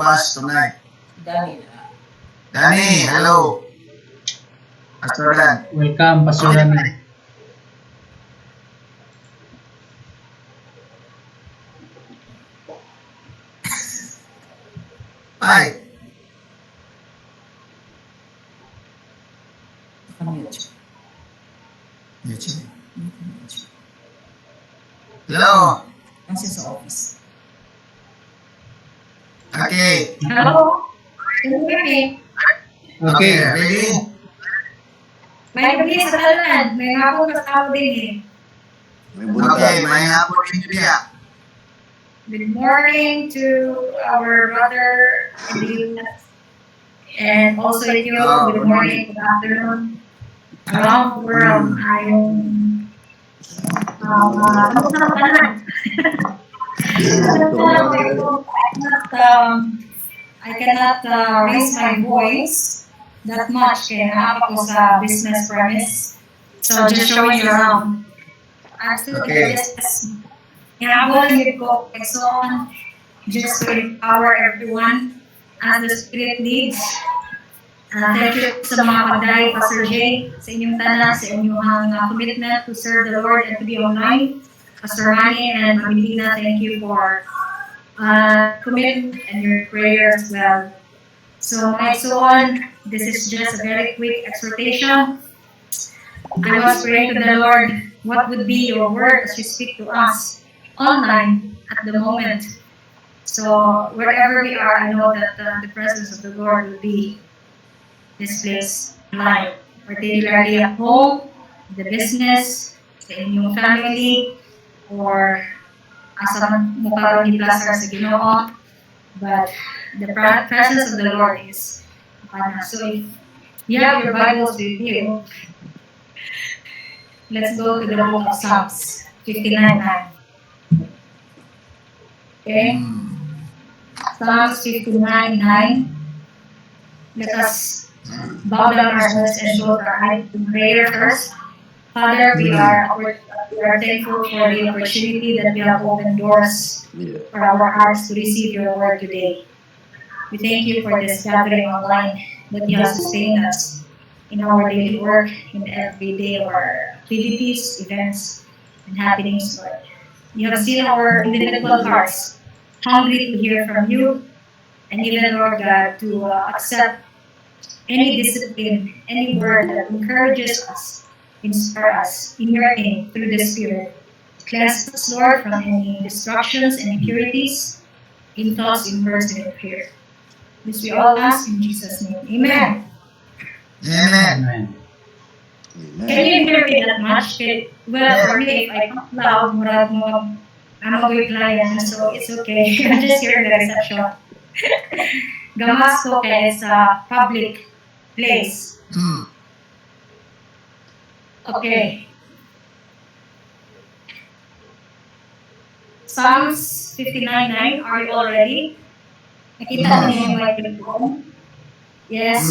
us tonight? Danny. Danny, hello. Pastor Dan. Welcome, Pastor Danny. Hi. YouTube. Hello. Kasi sa office. Okay. Hello? Can you hear me? Okay, ready? May gabi sa talan. May hapon ka sa din eh. Okay, may hapon din niya. Good morning to our brother in the US. And also you, good morning, good afternoon. Around the world, I cannot raise my voice that much kaya ako sa business premise. So just showing you around. I'm still Okay. Habang you go and so on, just to empower everyone as the Spirit leads. Thank you sa mga pagdahil, Pastor Jay, sa inyong tanan, sa inyong commitment to serve the Lord and to be online. Pastor Manny and Mamilina, thank you for commitment and your prayers as well. So, so on, this is just a very quick exhortation. I was praying to the Lord, what would be your word as you speak to us online at the moment? So, wherever we are, I know that the presence of the Lord will be this place live, particularly at home, the business, sa inyong family, or asa mo karon ni placer sa Ginoo. But the presence of the Lord is upon us. So if you have your Bibles with you, let's go to the book of Psalms 59:9. Okay? Psalms 59:9. Let us bow down our heads and show our eyes to prayer first. Father, we are thankful for the opportunity that we have opened doors for our hearts to receive your word today. We thank you for this gathering online that you have sustained us in our daily work, in every day of our activities, events, and happenings, Lord. You have seen our individual hearts, hungry to hear from you, and even, Lord God, to accept any discipline, any word that encourages us, inspire us in your name through the Spirit. Cleanse us, Lord, from any distractions and impurities in thoughts, in words, and in prayer. This we all ask in Jesus' name. Amen. Amen. Amen. Can you hear me that much? Well, for me, if I talk loud, murag mo, I'm a good client, so it's okay. I'm just hearing the reception. Gamas ko kaya sa public place. Okay. Psalms 59:9. Are you all ready? Nakita niyo yung microphone? Yes.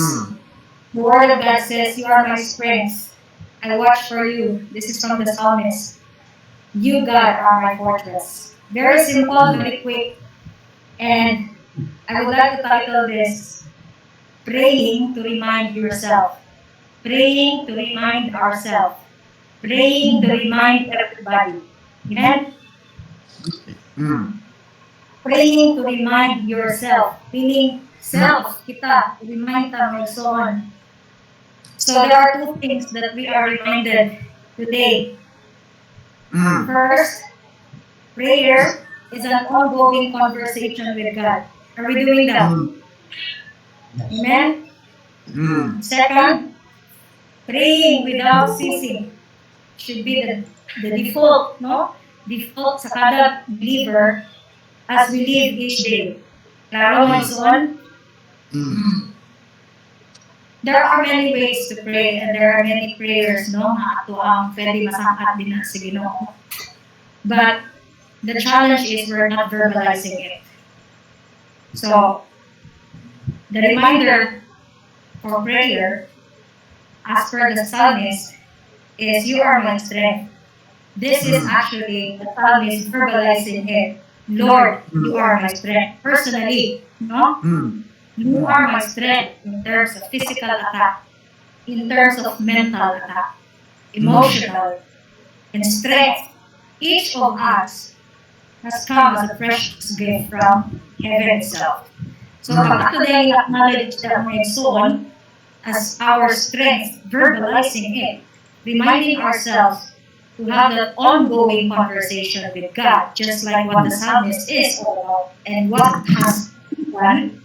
The word of God says, you are my strength. I watch for you. This is from the psalmist. You, God, are my fortress. Very simple, very quick. And I would like to title this, Praying to Remind Yourself. Praying to remind ourselves. Praying to remind everybody. Amen? Praying to remind yourself. Meaning, self, kita, remind and so on. So there are two things that we are reminded today. First, prayer is an ongoing conversation with God. Are we doing that? Amen? Second, praying without ceasing should be the default, no? Default sa kada believer as we live each day. Klaro mo son? There are many ways to pray and there are many prayers, no? Nga ato ang pwede masangkat din sa Ginoo. But the challenge is we're not verbalizing it. So, the reminder for prayer, as per the psalmist, is you are my strength. This is actually the psalmist verbalizing it Lord, you are my strength. Personally, no? Mm. You are my strength in terms of physical attack, in terms of mental attack, emotional, and strength. Each of us has come as a precious gift from heaven itself. So pag today acknowledge that my soul as our strength, verbalizing it, reminding ourselves to have that ongoing conversation with God, just like what the psalmist is all about and what has done,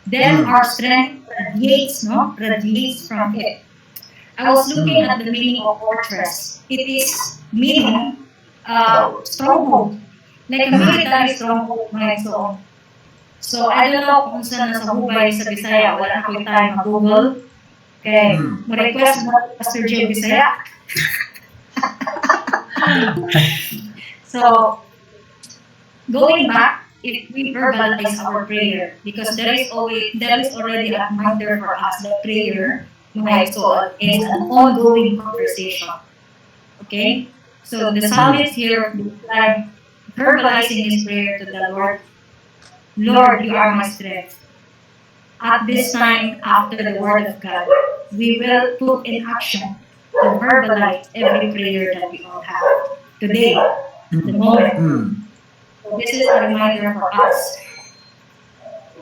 then our strength radiates, no? Radiates from it. I was looking at the meaning of fortress. It is meaning stronghold, like a military stronghold mga so. So I don't know kung saan nasa Hubay sa Bisaya, wala na ko yung time mag-google. Okay, ma-request mo Pastor Jay Bisaya. So, going back, if we verbalize our prayer, because there is already a reminder for us that prayer, mga soul, is an ongoing conversation. Okay? So the psalmist here described verbalizing his prayer to the Lord. Lord, you are my strength. At this time, after the word of God, we will put in action to verbalize every prayer that we all have today, the moment. So this is a reminder for us.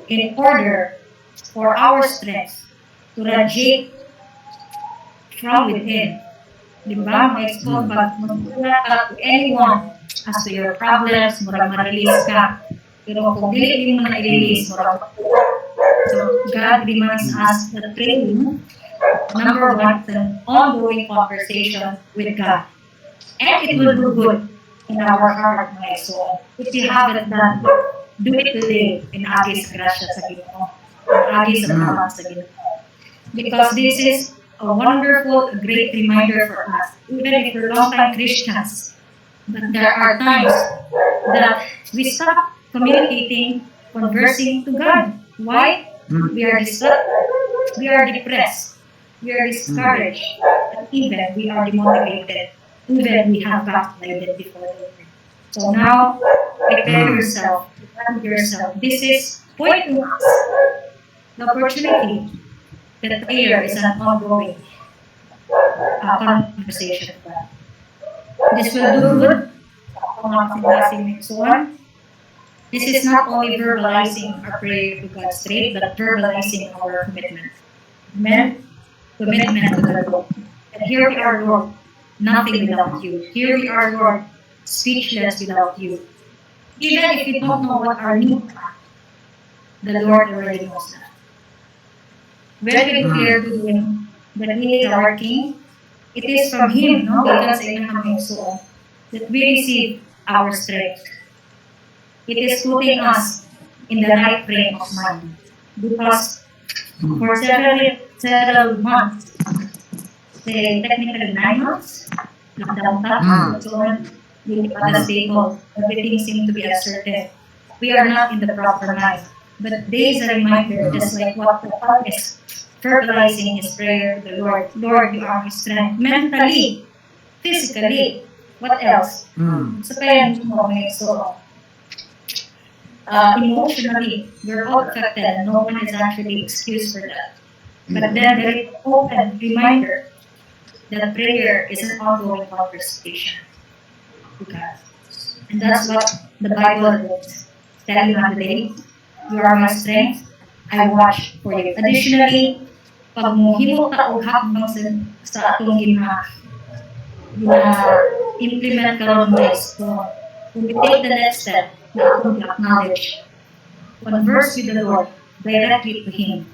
In order for our strength to radiate from within, di ba? May so, pag magmula ka to anyone as to your problems, murag ma-release ka. Pero kung dili mo na i-release, murag so God reminds us that praying, number one, is an ongoing conversation with God. And it will do good in our heart, my soul. If you haven't done it, do it today in Agis Gracia sa Ginoo. Agis sa Tawag sa Ginoo. Because this is a wonderful, a great reminder for us, even if we're long-time Christians, but there are times that we stop communicating, conversing to God. Why? We are distracted, we are depressed, we are discouraged, and even we are demotivated, even we have backslided before the Lord. So now, prepare yourself, prepare yourself. This is pointing us the opportunity that prayer is an ongoing conversation. This will do good and so on. This is not only verbalizing our prayer to God straight, but verbalizing our commitment. Amen? Commitment to the Lord. And here we are, Lord, nothing without you. Here we are, Lord, speechless without you. Even if you don't know what our needs are, the Lord already knows that. When we declare to Him that He is our King, it is from Him, no? Because in our soul, that we receive our strength. It is putting us in the right frame of mind. Because for several months, say technically 9 months, lockdown, so on, really stable, everything seemed to be uncertain. We are not in the proper mind. But there is a reminder, just like what the psalmist verbalizing his prayer to the Lord. Lord, you are my strength. Mentally, physically, what else? So kaya mo may so emotionally, we're all affected. No one is actually excused for that. But then there is an open reminder that prayer is an ongoing conversation with God. And that's what the Bible is telling us today. You are my strength. I watch for you. Additionally, pag mohimo ka og hakbang sa atong implement karon guys. So, when we take the next step, na atong acknowledge, converse with the Lord directly to Him.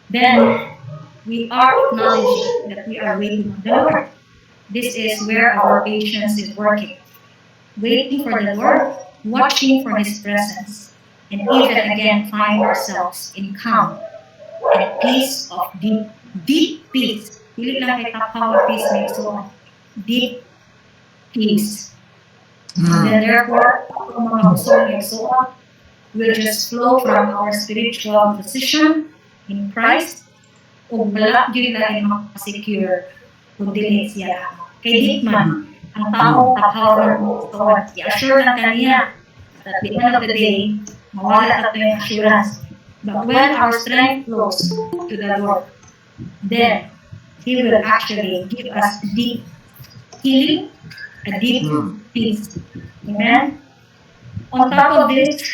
Then we are acknowledging that we are waiting on the Lord. This is where our patience is working. Waiting for the Lord, watching for His presence, and even again find ourselves in calm and peace of deep peace. Hindi lang kay tapaw peace may so deep peace. And then therefore, ang mga gusto may so will just flow from our spiritual position in Christ o wala yun na ay makasecure kung dili siya. Kay di man, ang taong tapawan mo so i-assure lang kaniya At the end of the day, mawala na ito yung assurance. But when our strength flows to the Lord, then He will actually give us deep healing, a deep peace. Amen? On top of this,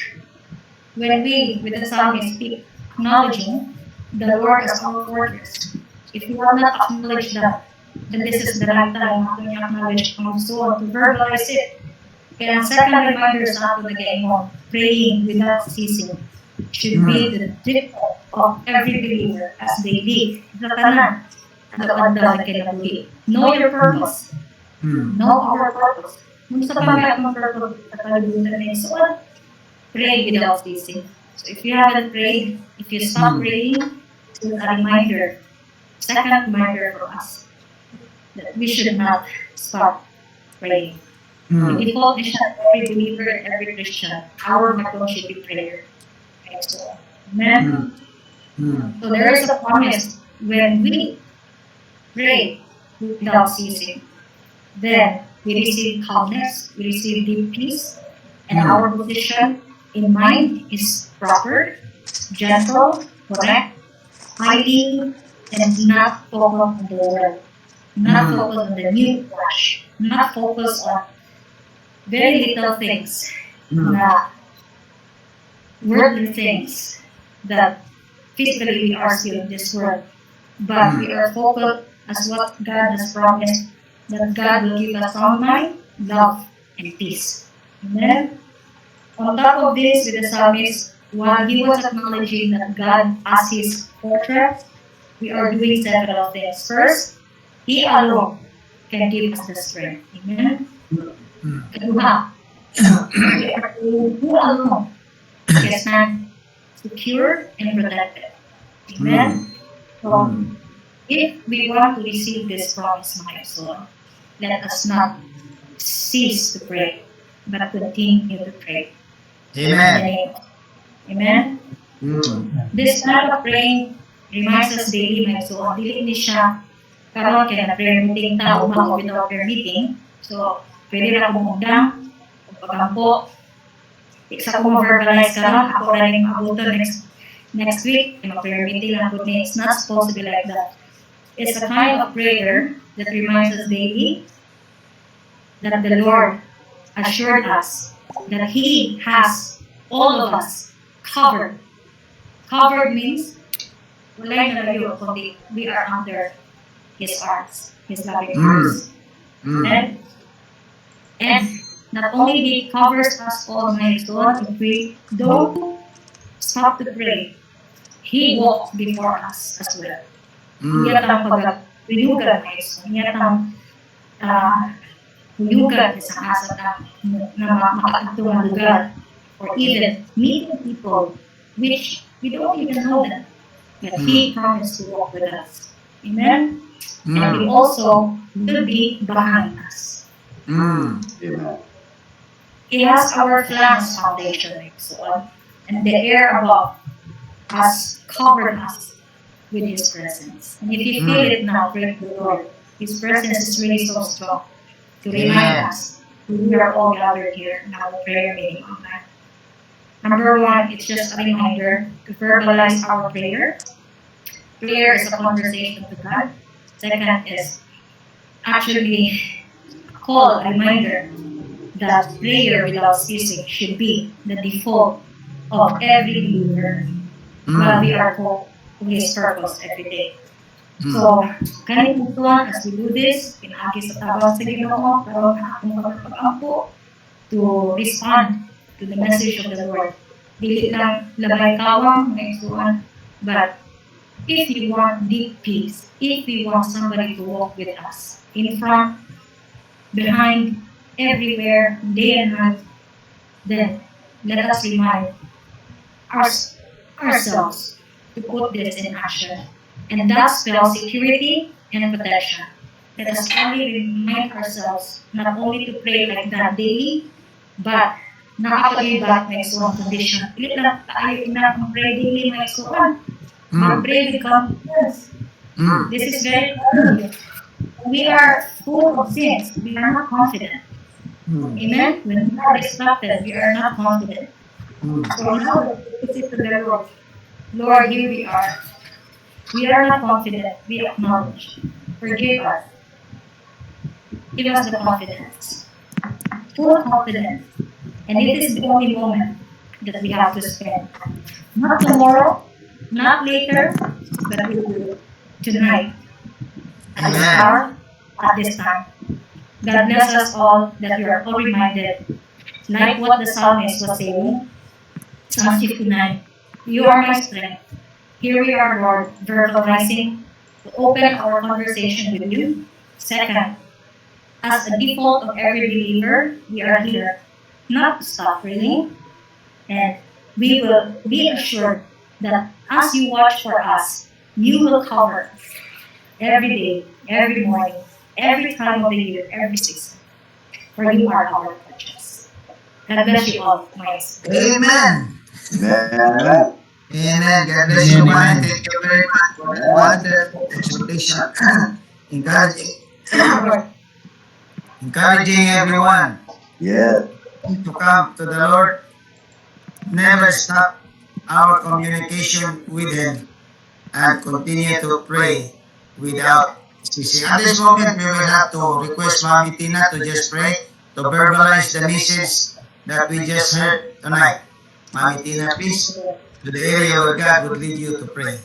when we, with the psalmist, speak, acknowledging the Lord as our fortress, if you will not acknowledge that, then this is the right time to acknowledge ang soul, to verbalize it. Kaya ang second reminder sa ato na gayon, praying without ceasing, should be the default of every believer as they live sa tanan at adlaw na kinabuhi. Know your purpose. Know our purpose. Kung sa pamilya mong purpose at kalibutan na yung pray without ceasing. So if you haven't prayed, if you stop praying, it's a reminder, second reminder for us that we should not stop praying. The default mission of every believer and every Christian, our motto should be prayer. Okay, so, amen. So there is a promise when we pray without ceasing, then we receive calmness, we receive deep peace, and our position in mind is proper, gentle, correct, highly, and not focused on the world, not focused on the new flesh, not focused on very little things, not worldly things that physically we are still in this world, but we are focused as what God has promised, that God will give us sound mind, love, and peace. Amen? On top of this, with the psalmist, while he was acknowledging that God as his fortress, we are doing several things. First, He alone can give us the strength. Amen? Kedua, who alone can stand secure and protected. Amen? So, if we want to receive this promise, my soul, let us not cease to pray, but continue to pray. Amen. Amen? This kind of praying reminds us daily, my soul, dili ni siya karon kaya na prayer meeting ta umaga without prayer meeting. So, pwede na akong undang, pagkampo, isa ko ma-verbalize karon, ako na rin mabuto next week, ma-prayer meeting lang po niya. It's not supposed to be like that. It's a kind of prayer that reminds us daily that the Lord assured us that He has all of us covered. Covered means walay nalayo kundi we are under His arms, His loving arms. And not only He covers us all, my soul, if we don't stop to pray, He walks before us as well. Iyat ang pag-uyugan, my soul. Iyat ang uyugan sa asa na makaagtuang lugar, or even meeting people which we don't even know them, but He promised to walk with us. Amen? And He also will be behind us. He has our plans foundation, so, and the air above has covered us with His presence. And if you feel it now, praise the Lord. His presence is really so strong to remind us that we are all gathered here in our prayer meeting. Amen. Number one, it's just a reminder to verbalize our prayer. Prayer is a conversation with God. Second is actually a call, a reminder that prayer without ceasing should be the default of every believer while we are called to His purpose every day. So, kahit mutuan as we do this, pinagi sa tabang sa Ginoo, pero akong pagpapampo to respond to the message of the Lord. Dili lang labay kawang, may suwan, but if you want deep peace, if we want somebody to walk with us, in front, behind, everywhere, day and night, then let us remind ourselves to put this in action. And that spells security and protection. Let us only remind ourselves not only to pray like that daily, but nakapag-ibat may suwang condition. Pilit lang tayo pray daily may suwang. But pray with confidence. This is very important. We are full of sins. We are not confident. Amen? When we are distracted, we are not confident. Mm. So now, let's say to the Lord, Lord, here we are. We are not confident. We acknowledge. Forgive us. Give us the confidence. Full confidence. And it is the only moment that we have to spend. Not tomorrow, not later, but we do it tonight, at this Amen. hour, at this time. God bless us all that we are all reminded, like what the psalmist was saying, Psalm 59. You are my strength. Here we are, Lord, verbalizing to open our conversation with you. Second, as a default of every believer, we are here not to stop praying, and we will be assured that as you watch for us, you will cover us every day, every morning, every time of the year, every season. For you are our purchase. God bless you all, my Amen. Amen. Amen. God bless you, man. Thank you very much for that wonderful exhortation. encouraging, encouraging everyone Yes. to come to the Lord. Never stop our communication with Him and continue to pray without ceasing. At this moment, we will have to request Mami Tina to just pray, to verbalize the message that we just heard tonight. Mami Tina, please, to the area where God would lead you to pray.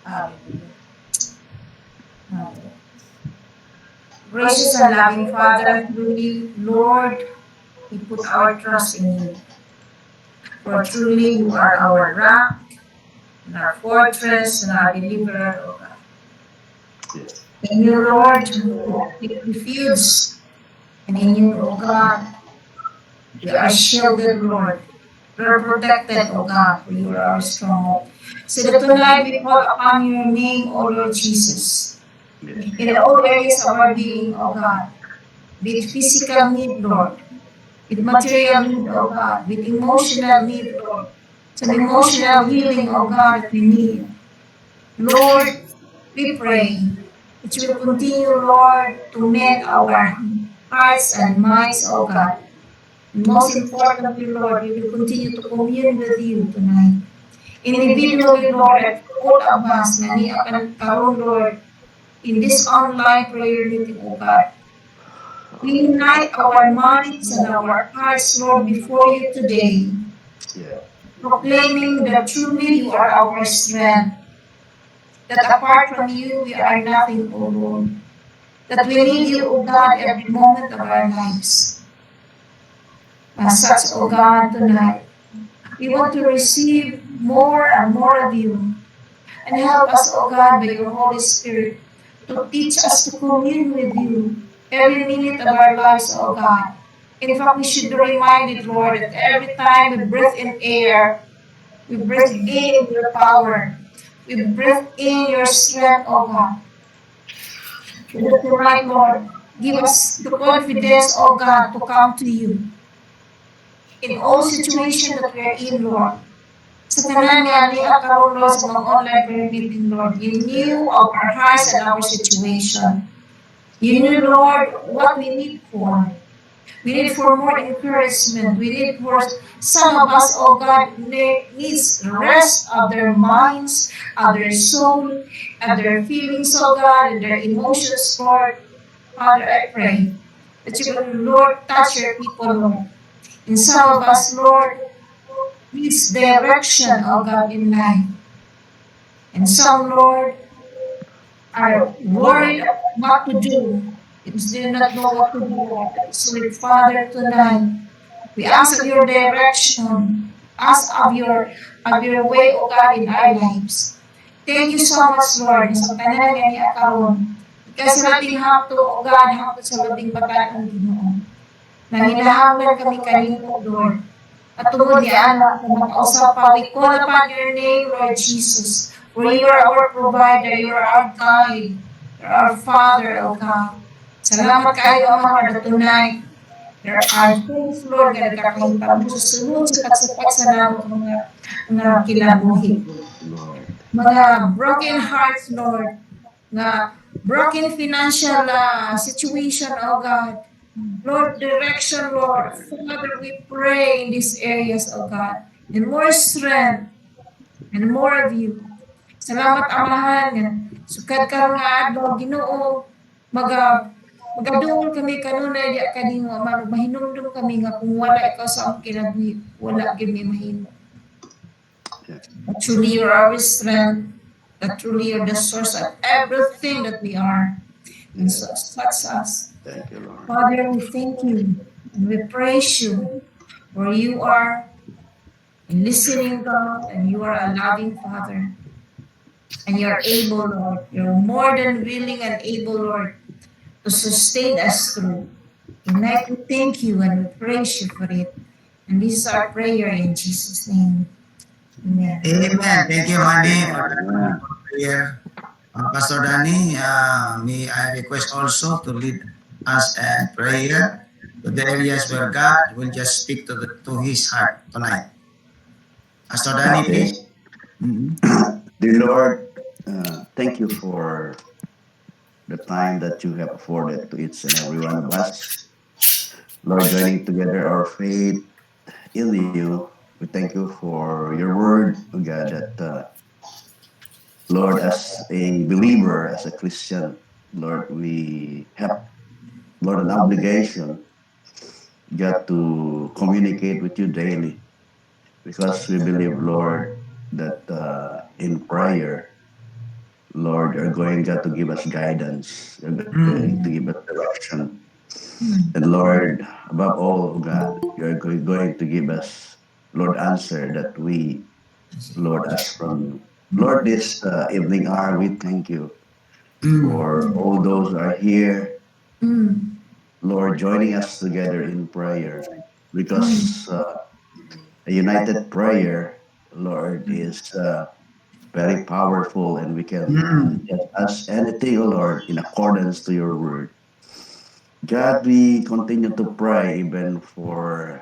Hallelujah. Gracious and loving Father, truly, Lord, we put our trust in you. For truly you are our rock, and our fortress, and our deliverer, O God. Yes. In you, Lord, we take refuge, and in you, O God, we are shielded, Lord. We are protected, O God, for you are our stronghold. So that tonight we call upon your name, O Lord Jesus, Yes. in all areas of our being, O God, with physical need, Lord, with material need, O God, with emotional need, Lord, some emotional healing, O God, that we need. Lord, we pray that you will continue, Lord, to mend our hearts and minds, O God. And most importantly, Lord, we will continue to commune with you tonight. Individually, Lord, all of us na niakan karon, Lord, in this online prayer meeting, O God. We unite our minds and our hearts, Lord, before you today, Yeah. proclaiming that truly you are our strength, that apart from you we are nothing, O Lord, that we need you, O God, every moment of our lives. As such, O God, tonight, we want to receive more and more of you, and help us, O God, by your Holy Spirit, to teach us to commune with you every minute of our lives, O God. In fact, we should be reminded, Lord, that every time we breathe in air, we breathe in your power, we breathe in your strength, O God. That tonight, Lord, give us the confidence, O God, to come to you in all situations that we are in, Lord. Sa tanan nga ni karon, Lord, sa mga online prayer meeting, Lord, you knew our hearts and our situation. You knew, Lord, what we need for. We need for more encouragement. We need for some of us, oh God, needs rest of their minds, of their soul, of their feelings, oh God, and their emotions, Lord. Father, I pray that you will, Lord, touch your people, Lord. And some of us, Lord, needs direction, oh God, in life. And some, Lord, are worried what to do because they do not know what to do, Lord. So, Father, tonight, we ask of your direction, ask of your way, O God, in our lives. Thank you so much, Lord, sa tanan nga niya karon. Kasi natin hapto, O God, hapto sa labing batan ang Ginoo. Nanginahanglan kami kanino, Lord. At tungod ni anak na makausapa, we call upon your name, Lord Jesus. For you are our provider, you are our guide, you are our Father, O God. Salamat kayo, Ama, na tonight. There are things, Lord, na nagkakahintang mo sa sunod sa pagsapat sa namin mga kinabuhi. Lord. Mga broken hearts, Lord, nga broken financial situation, oh God. Lord, direction, Lord. Father, we pray in these areas, oh God, and more strength and more of you. Salamat Amahan nga sukad karon nga adlaw Ginoo magadungol kami kanunay di kanimo Ama mahinumdum kami nga kung wala ikaw sa among kinabuhi wala gyud mi mahimo. Yes. That truly you're our strength, that truly you're the source of everything that we are. And Yes. so such us. Thank you, Lord. Father, we thank you and we praise you for you are a listening God and you are a loving Father. And you're able, Lord. You're more than willing and able, Lord, to sustain us through. Tonight we thank you and we praise you for it. And this is our prayer in Jesus' name. Amen. Amen. Thank you, honey, for that Amen. wonderful prayer. Pastor Danny, may I request also to lead us in prayer to the areas where God will just speak to his heart tonight. Pastor Danny, Okay. please. Mhm. Dear Lord, thank you for the time that you have afforded to each and every one of us. Lord, joining together our faith in you, we thank you for your word, oh God, that Lord, as a believer, as a Christian, Lord, we have, Lord, an obligation, God, to communicate with you daily because we believe, Lord, that in prayer, Lord, you're going, God, to give us guidance. You're going to give us direction. And Lord, above all, oh God, you're going to give us, Lord, answer that we, Lord, ask from you. Lord, this evening hour, we thank you Mm. for all those who are here, Mm. Lord, joining us together in prayer. Because a united prayer, Lord, is very powerful and we can Mm. just ask anything, oh Lord, in accordance to your word. God, we continue to pray even for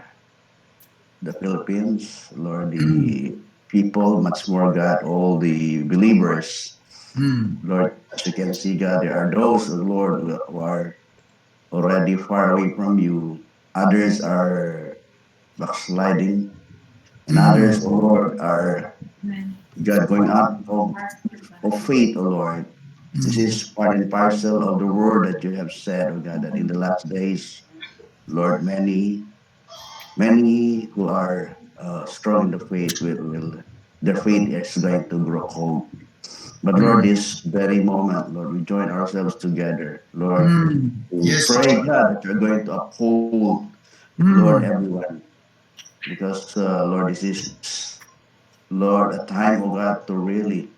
the Philippines, Lord, the people, much more, God, all the believers. Mm. Lord, as we can see, God, there are those, oh Lord, who are already far away from you. Others are backsliding, and others, oh Mm. Lord, are, God, going out of faith, oh Lord. This is part and parcel of the word that you have said, oh God, that in the last days, Lord, many who are strong in the faith will their faith is going to grow cold. But Lord, this very moment, Lord, we join ourselves together, Lord, Mm. to Yes, pray, Lord. God, that you're going to uphold, Lord, Mm. everyone. Because, Lord, this is, Lord, a time, oh God, to really,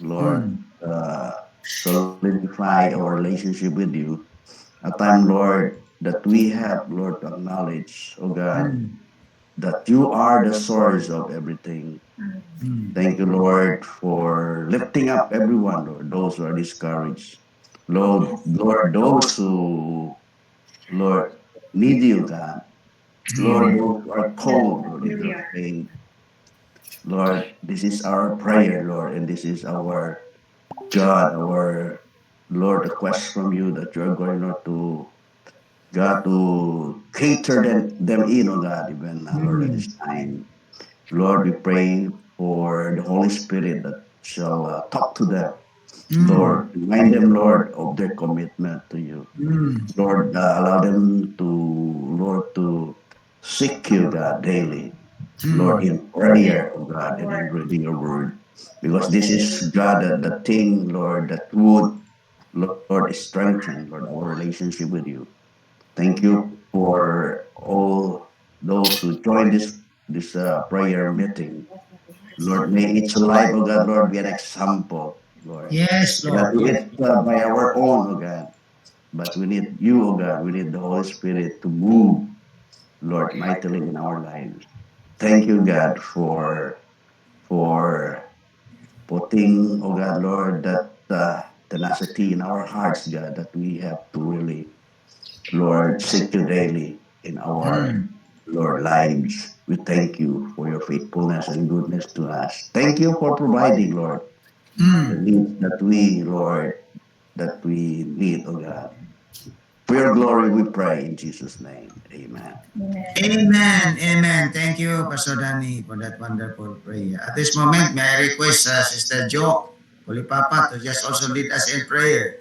Lord, Mm. solidify our relationship with you. A time, Lord, that we have, Lord, to acknowledge, oh God, Mm. that you are the source of everything. Mm. Thank you, Lord, for lifting up everyone, Lord, those who are discouraged. Lord, those who, Lord, need you, God. Lord, Mm. those who are cold, Lord, in their faith. Lord, this is our prayer, Lord, and this is our God, our Lord, request from you that you are going, Lord, to God, to cater them in, oh God, even, Lord, at this Mm. time. Lord, we pray for the Holy Spirit that shall talk to them. Lord, Mm. remind them, Lord, of their commitment to you. Mm. Lord, allow them to, Lord, to seek you, God, daily. Lord, in Mm. prayer, oh God, and in reading your word. Because this is, God, the thing, Lord, that would, Lord, strengthen, Lord, our relationship with you. Thank you for all those who join this prayer meeting. Lord, may each life, oh God, Lord, be an example, Lord. Yes, We cannot Lord. do Yes. it by our own, oh God. But we need you, oh God. We need the Holy Spirit to move, Lord, mightily in our lives. Thank you, God, for putting, oh God, Lord, that tenacity in our hearts, God, that we have to really, Lord, seek you daily in our, Mm. Lord, lives. We thank you for your faithfulness and goodness to us. Thank you for providing, Lord, the Mm. needs that we, Lord, that we need, oh God. For your glory, we pray in Jesus' name. Amen. Amen. Amen. Thank you, Pastor Danny, for that wonderful prayer. At this moment, may I request Sister Jo Papa to just also lead us in prayer.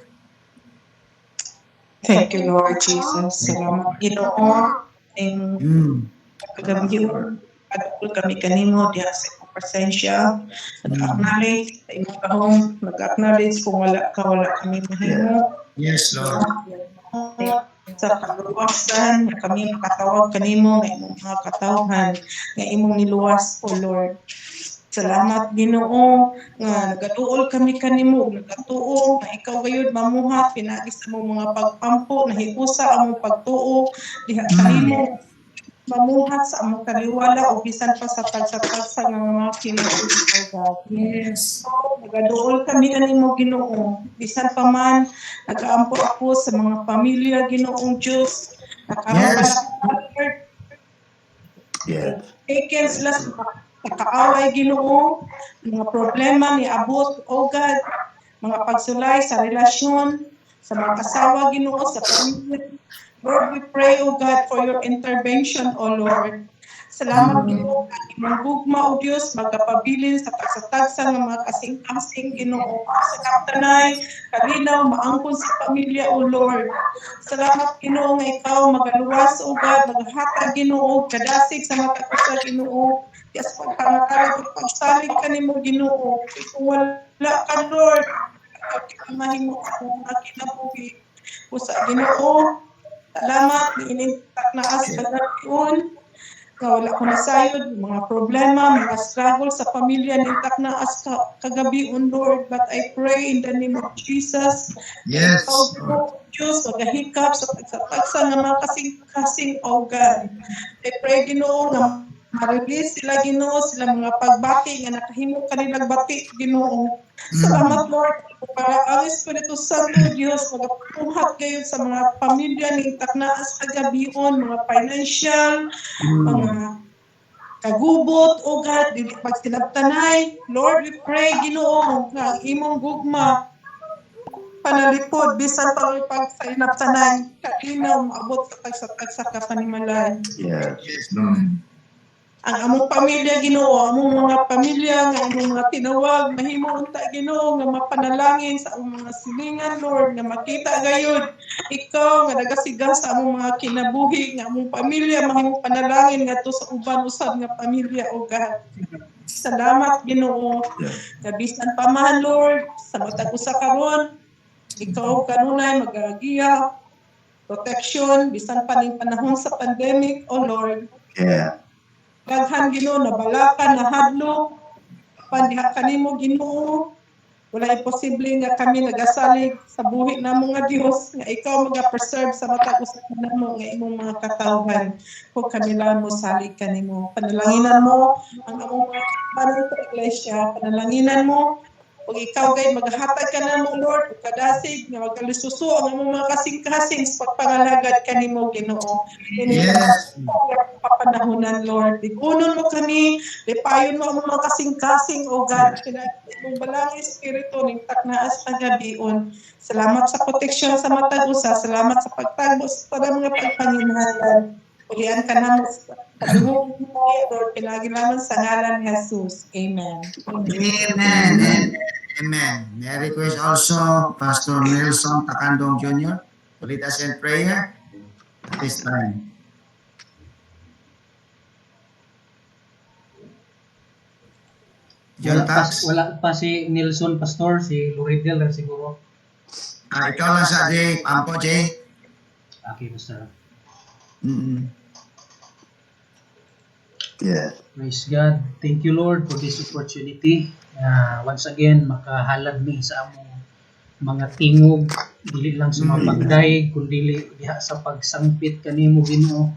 Thank you, Lord Jesus. Salamat, Ginoo. Ing Mm. kagabiyon, kadagol kami kanimo diha sa imong presensya. Nag-acknowledge sa imong kahong, nag-acknowledge kung wala ka, wala kami mahimo. Yes, Lord. Sa kaluwasan nga kami makatawag kanimo nga imong mga katawhan nga imong niluwas, O Lord. Salamat, Ginoo, nga nagatuol kami kanimo, nagatuo nga ikaw gayud mamuhat pinaagi sa among mga pagpampo, nahiusa among pagtuo diha kanimo, mamuhat sa among kaliwala o bisan pa sa tagsa-tagsa nga mga kinausaw. Yes. Nagaduol kami kanimo, Ginoo, bisan pa man nagaampo ako sa mga pamilya, Ginoong Diyos, nakaroon Yes. Lord, Yes. taken sila sa nakaaway, Ginoo, mga problema ni abot, O God, mga pagsulay sa relasyon, sa mga kasawa, Ginoo, sa pamilya. Lord, we pray, O God, for your intervention, O Lord. Salamat, Ginoo, nga imong gugma, O Diyos, magkapabilin sa tagsatagsa ng mga kasing-kasing, Ginoo, sa kaptanay, kalinaw, maangkon sa pamilya, O Lord. Salamat, Ginoo, nga ikaw magaluwas, O God, maghatag, Ginoo, kadasig sa mga kakusa, Ginoo. Yes, pagpangakalap at pagsalig ka nimo, Ginoo. Kung wala ka, Lord, mahimo sa mga kinabuhi. Usa, Ginoo, salamat, niinintak na as kagayon, nga wala ko nasayod, mga problema, mga struggle sa pamilya, nintak na as kagabion, Lord. But I pray in the name of Jesus, Yes. ikaw, Diyos, magahikap sa tagsa-tagsa ng mga kasing-kasing, O God. I pray, Ginoo, nga ma-release sila, Ginoo, sila mga pagbati nga nakahimo kanilang bati, Ginoo. Salamat, Lord, para ang Espiritu Santo, Diyos, magpapuhat kayo sa mga pamilya ng taknaas kagabion, mga financial, mga kagubot, O God, dili pagsinabtanay. Lord, we pray, Ginoo, nga ang imong gugma panalipod bisan pag sa inabtanan kalinaw maabot sa tagsa-tagsa ka panimalay. Yes. Yes, Lord. Ang among pamilya, Ginoo, among mga pamilya nga among mga tinawag, mahimo unta, Ginoo, nga mapanalangin sa among mga silingan, Lord, nga makita gayud ikaw nga nagasigang sa among mga kinabuhi nga among pamilya mahimo panalangin ngadto sa uban usab nga pamilya, O God. Salamat, Ginoo, nga bisan pa man, Lord, sa matag usa karon, ikaw kanunay magagiya, protection, bisan pa ning panahon sa pandemic, O Lord. Yeah. Daghan, Ginoo, nabalakan, nahadlok, pandiha kanimo, Ginoo. Wala imposible nga kami nagasalig sa buhi namo nga Dios nga ikaw maga-preserve sa matag usa namo nga imong mga katawhan kung kami lang mo salig kanimo. Panalanginan mo ang among mga kabanan sa iglesia, panalanginan mo ug ikaw gay maghatag ka namo, Lord, ug kadasig nga magalisuso ang among mga kasing-kasing sa pagpangalagad kanimo, Ginoo. Yes. Papanahunan, Lord. Digunon mo kami, lipayon mo ang mga kasing-kasing, O God. Mong balang espiritu ning taknaas kagabion. Salamat sa proteksyon sa matag usa, salamat sa pagtagbo sa mga pagpanginahanglan. Ulian ka namo sa kadungog mo, Lord, pinagi naman sa ngalan ni Jesus. Amen. Amen. Amen. May I request also Pastor Nelson Takandong Jr. to lead us in prayer at this time. John Tax. Wala pa si Nelson Pastor, si Loridel lang siguro. Ikaw lang sa Jay. Ampo, Jay. Okay, Pastor. Mm-mm. Yeah. Praise God. Thank you, Lord, for this opportunity. Once again, makahalad ni sa among mga tingog, dili lang sa mga pagdaig, kundi diha sa pagsangpit kanimo, Ginoo.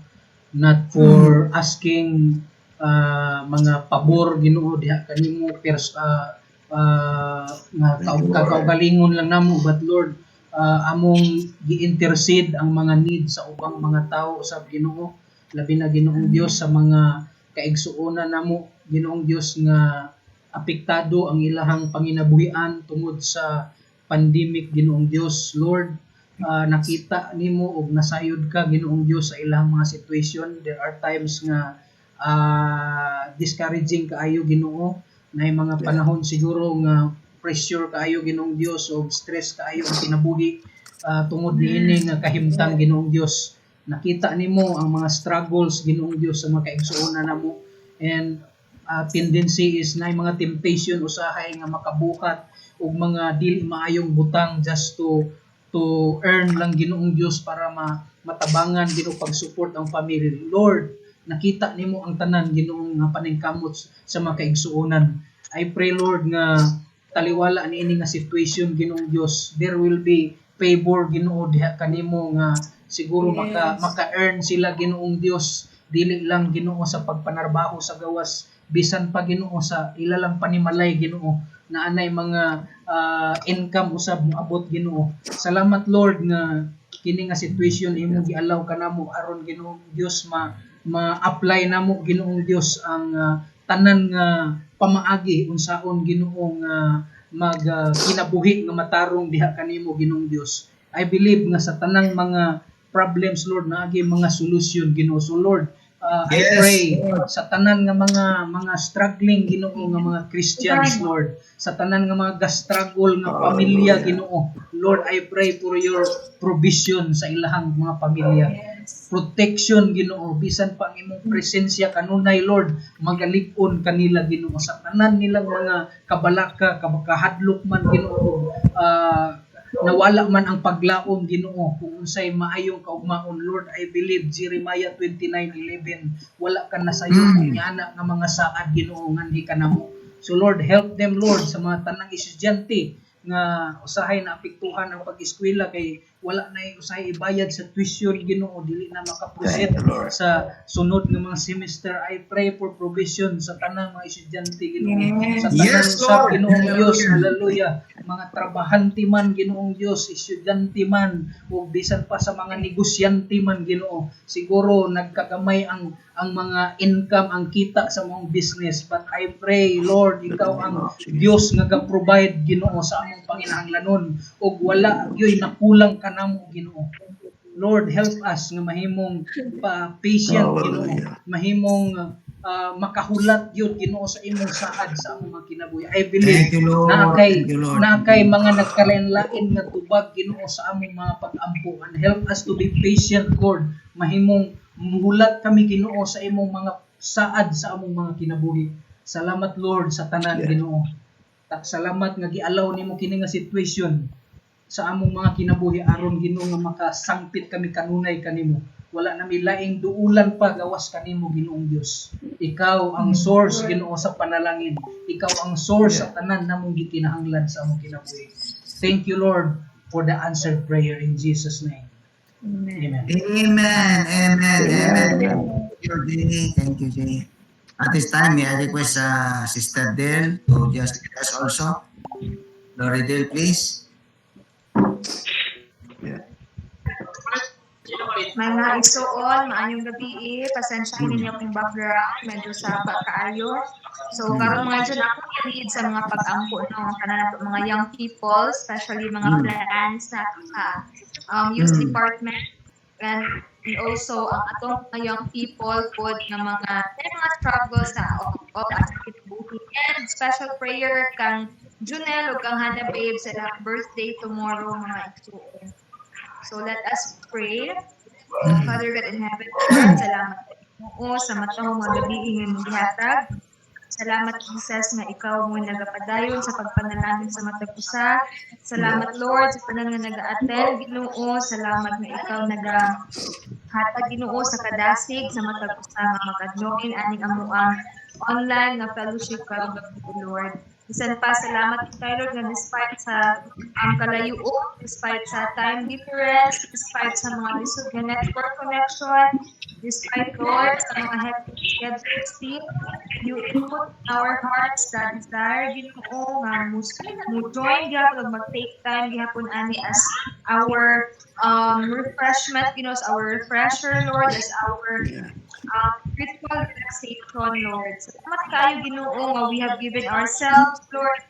Not for asking mga pabor, Ginoo, diha kanimo nga kaugalingon lang namo, but Lord, among gi-intercede ang mga need sa ubang mga tao sa Ginoo, labi na Ginoong Dios sa mga kaigsuonan namo, Ginoong Dios, nga apektado ang ilahang panginabuhian tungod sa pandemic, Ginoong Dios. Lord, nakita nimo og nasayod ka Ginoong Dios sa ilang mga situation. There are times nga discouraging kaayo Ginoo, na mga panahon siguro nga pressure kaayo Ginoong Dios o stress kaayo ang kinabuhi tungod niini nga kahimtang Ginoong Dios. Nakita nimo ang mga struggles Ginoong Dios sa mga kaigsuonan namo, and tendency is na mga temptation usahay nga makabuhat og mga dili maayong butang just to earn lang Ginoong Dios para matabangan Ginoo pag-support ang family. Lord, nakita nimo ang tanan Ginoong nga paningkamot sa mga kaigsuonan. I pray Lord nga taliwala niini nga situation Ginoong Dios, there will be favor Ginoo diha kanimo nga siguro maka-earn sila Ginoong Dios, dili lang Ginoo sa pagpanarbaho sa gawas, bisan pa Ginoo sa ilalang panimalay Ginoo na anay mga income usab moabot Ginoo. Salamat Lord nga kini nga situation imo gialaw kanamo aron Ginoong Dios ma-apply namo Ginoong Dios ang tanan nga pamaagi unsaon Ginoo nga kinabuhi nga matarong diha kanimo Ginoong Dios. I believe nga sa tanang mga problems Lord naagi mga solution Ginoo. So Lord, I Yes, pray Lord. sa tanan nga mga struggling Ginoo nga mga Christians Lord, sa tanan nga mga struggle nga pamilya Ginoo, Lord, I pray for your provision sa ilahang mga pamilya. Protection Ginoo, bisan pa ang imong presensya kanunay Lord, magalig-on kanila Ginoo sa tanan nilang mga kabalaka, kahadlok man Ginoo, nawala man ang paglaom Ginoo kung unsay maayong kaugmaon. Lord, I believe Jeremiah 29:11, wala ka nasayon nga mga saad Ginoo nganhi kanamo. So Lord, help them Lord sa mga tanang estudyante nga usahay na apektuhan ang pag-eskwela kay wala na usahay ibayad sa tuition Ginoo, dili na makaproceed Thank you, Lord. sa sunod nga mga semester. I pray for provision sa tanang mga estudyante Ginoo, sa tanang Yes, usab Lord. Ginoong Dios, hallelujah, mga trabahante man Ginoong Dios, estudyante man o bisan pa sa mga negosyante man Ginoo, siguro nagkagamay ang mga income, ang kita sa mong business, but I pray Lord, ikaw ang Dios nga ga-provide Ginoo sa among panginahanglanon ug wala gyoy nakulang kanamo Ginoo. Lord, help us nga mahimong patient Ginoo, Hallelujah. mahimong makahulat yun Ginoo sa imong saad sa among mga kinabuhi. I believe Thank you, Lord. Thank you, Lord. na kay mga nagkalain-lain nga tubag Ginoo sa among mga pag-ampo, and help us to be patient Lord, mahimong muhulat kami Ginoo sa imong mga saad sa among mga kinabuhi. Salamat Lord sa tanan Ginoo. Salamat nga gialaw nimo kini nga situation sa among mga kinabuhi aron Ginoo nga makasangpit kami kanunay kanimo. Wala nami laing duulan pa gawas kanimo Ginoong Dios. Ikaw ang source Ginoo sa panalangin. Ikaw ang source sa tanan namong gikinahanglan sa among kinabuhi. Thank you Lord for the answered prayer in Jesus name. Amen. Amen. Amen. Amen. Amen. Thank you, Jay. Thank you, Jay. At this time, may I request Sister Del to just lead us also. Lori Del, please. Yeah. Mga igsuon, maayong gabi, pasensyahin ninyo akong background, medyo sapa kaayo. So, karon mga dyan ako lead sa mga pag-ampo ng mga young people, especially mga plans na sa youth department, and also ang atong mga young people pod nga mga struggles na of active buhi. And special prayer kang Junel o kang Hannah Babe sa ilang birthday tomorrow mga igsuon. So let us pray. Father God in heaven, Lord, salamat mo sa matahong mga gabi inyong maghatag. Salamat Jesus nga ikaw mo nagapadayon sa pagpanalangin sa matag usa. Salamat Lord sa tanan nga naga-attend Ginoo. Salamat nga ikaw hatag Ginoo sa kadasig sa matag usa nga maka-join aning amuang online nga fellowship karong gabi Lord. Bisan pa salamat kay Lord nga despite sa kalayuon, despite sa time difference, despite sa mga lisod nga network connection, despite Lord sa mga hectic schedule still, you input in our hearts that desire Ginoo nga mo join gyapon ug mag-take time gyapon ani as our refreshment, as our refresher, Lord, as our spiritual relaxation, Lord. Salamat kayo, Ginoo, nga we have given ourselves, Lord,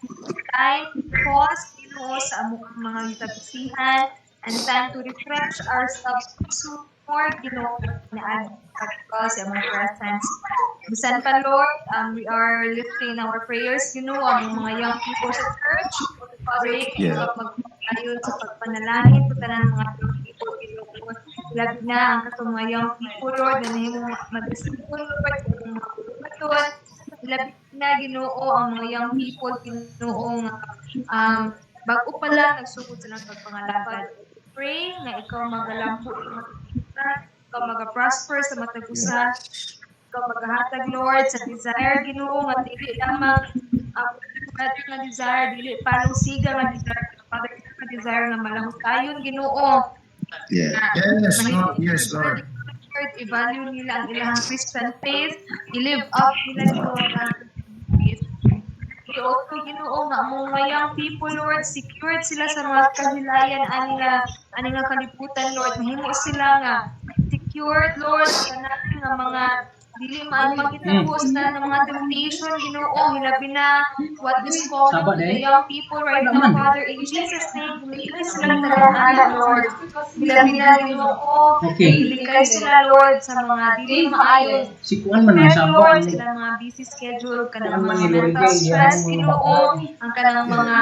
time, pause, Ginoo, sa among mga gitabisihan, and time to refresh ourselves puso, Lord, Ginoo, na pagkakal sa mong presence. Bisan pa, Lord, we are lifting our prayers, Ginoo, ang mga young people sa church. Father, Yeah. magpapagayon sa pagpanalangin sa tanan mga young people, Ginoo. Labi na ang katong mga young people, Lord, na nahimong mag-isipon, Lord, sa mga pagbubaton. Labi na, Ginoo, ang mga young people, Ginoo, nga bago pa lang nagsugod sa ng pagpangalagad. Pray na ikaw magalampo sa matag usa, ikaw maga-prosper sa matag usa, ikaw maghatag, Lord, sa desire, Ginoo, nga dili lamang brother nga desire, dili palong siga nga desire, Father, nga desire nga malahutayon, Ginoo. Yeah. Yes, Mahigit Lord. Yes, Lord. Lord, i-value nila ang ilang Christian faith, i-live up nila, Ginoo, ang ilang Christian faith. Also, Ginoo nga among mga young people, Lord, secured sila sa mga kahilayan ani nga kalibutan, Lord. Mahimo sila nga secured, Lord, sa tanan nga mga dili maayo makitabo sa tanan nga mga temptation, Ginoo, hilabi na what is common Tama, to the Day. young people right now, Father, in Jesus' name, hilikay silang tanan ana, Lord. Hilabi na, Ginoo, Okay. hilikay sila, Lord, sa mga dili maayo. Si Kuan man ang Prepare, sabo Lord, ang sa ilang mga busy schedule, kanang Kuan man mga ni Lord mental Gay, stress, yang Ginoo, ang kanang mga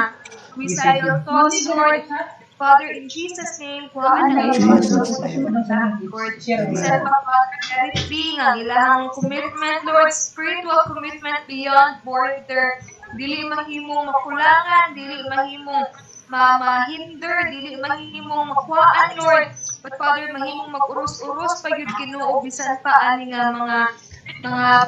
suicidal thoughts, Lord. Father, in Jesus' name, kuhaan ang ilang mga Jesus' sumunod name. Lord. Send Amen. pa, Father, let it be ang ilahang commitment, Lord, spiritual commitment beyond border. Dili mahimong makulangan, dili mahimong mahinder, dili mahimong makuhaan, Lord. But Father, mahimong mag-uros-uros pa yun, Ginoo, bisan pa ani nga mga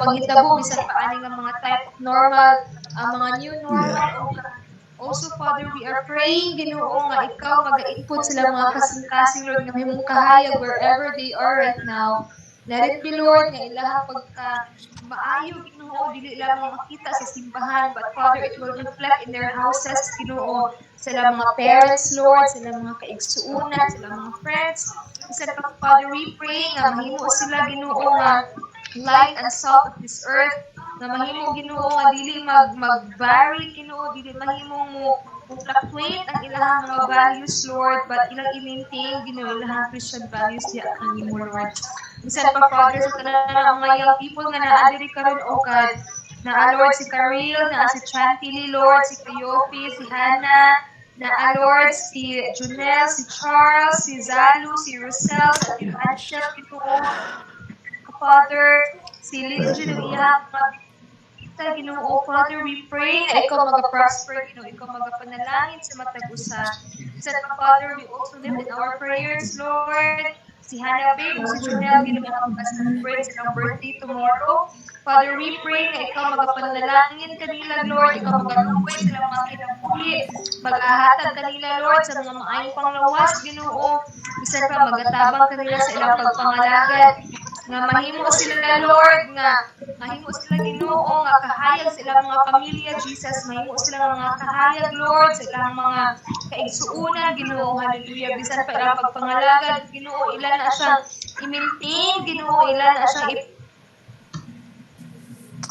panghitabo, bisan pa ani nga mga type of normal, mga new normal, Yeah. o also, Father, we are praying, Ginoo, nga ikaw mag-input sila mga kasing-kasing, Lord, nga mahimong kahayag wherever they are right now. Let it be, Lord, nga ilahang pagka maayo, Ginoo, dili lamang makita sa simbahan, but Father, it will reflect in their houses, Ginoo, sila mga parents, Lord, sila mga kaigsuunan, sila mga friends. Bisan pa, Father, we pray nga mahimo sila, Ginoo, nga light and salt of this earth, nga mahimo, Ginoo, nga dili mag-vary, Ginoo, dili mahimong mo fluctuate ang ilahang mga values, Lord, but ilang i-maintain, Ginoo, ilahang Christian values diya kanimo, Lord. Bisan pa, Father, sa tanan ng mga young people nga naa diri karon, O God, naa, Lord, si Karil, naa si Chantilly, Lord, si Cleophas, si Hannah, naa, Lord, si Junel, si Charles, si Zalu, si Rosel, sa Evangelist, Ginoo, Father, si Thank Linjin you, ang Lord. iyahang mga bisita, Ginoo, Father, we pray nga ikaw mag-prosper, Ginoo, ikaw magapanalangin sa matag usa. Bisan pa, Father, we also lift in our prayers, Lord, si Hannah Babe o si Junel, Ginoo, nga mag-celebrate silang birthday tomorrow. Father, we pray nga ikaw magapanalangin kanila, Lord, ikaw magalugay silang mga kinabuhi, mag-ahatag kanila, Lord, sa mga maayong panglawas, Ginoo, bisan pa magatabang kanila sa ilang pagpangalagad, nga mahimo sila, Lord, nga mahimo sila, Ginoo, nga kahayag sa ilang mga pamilya, Jesus, mahimo sila nga mga kahayag, Lord, sa ilang mga kaigsuunan, Ginoo, hallelujah, bisan pa ilang pagpangalagad, Ginoo, ilan na siyang i-maintain, Ginoo, ilan na siyang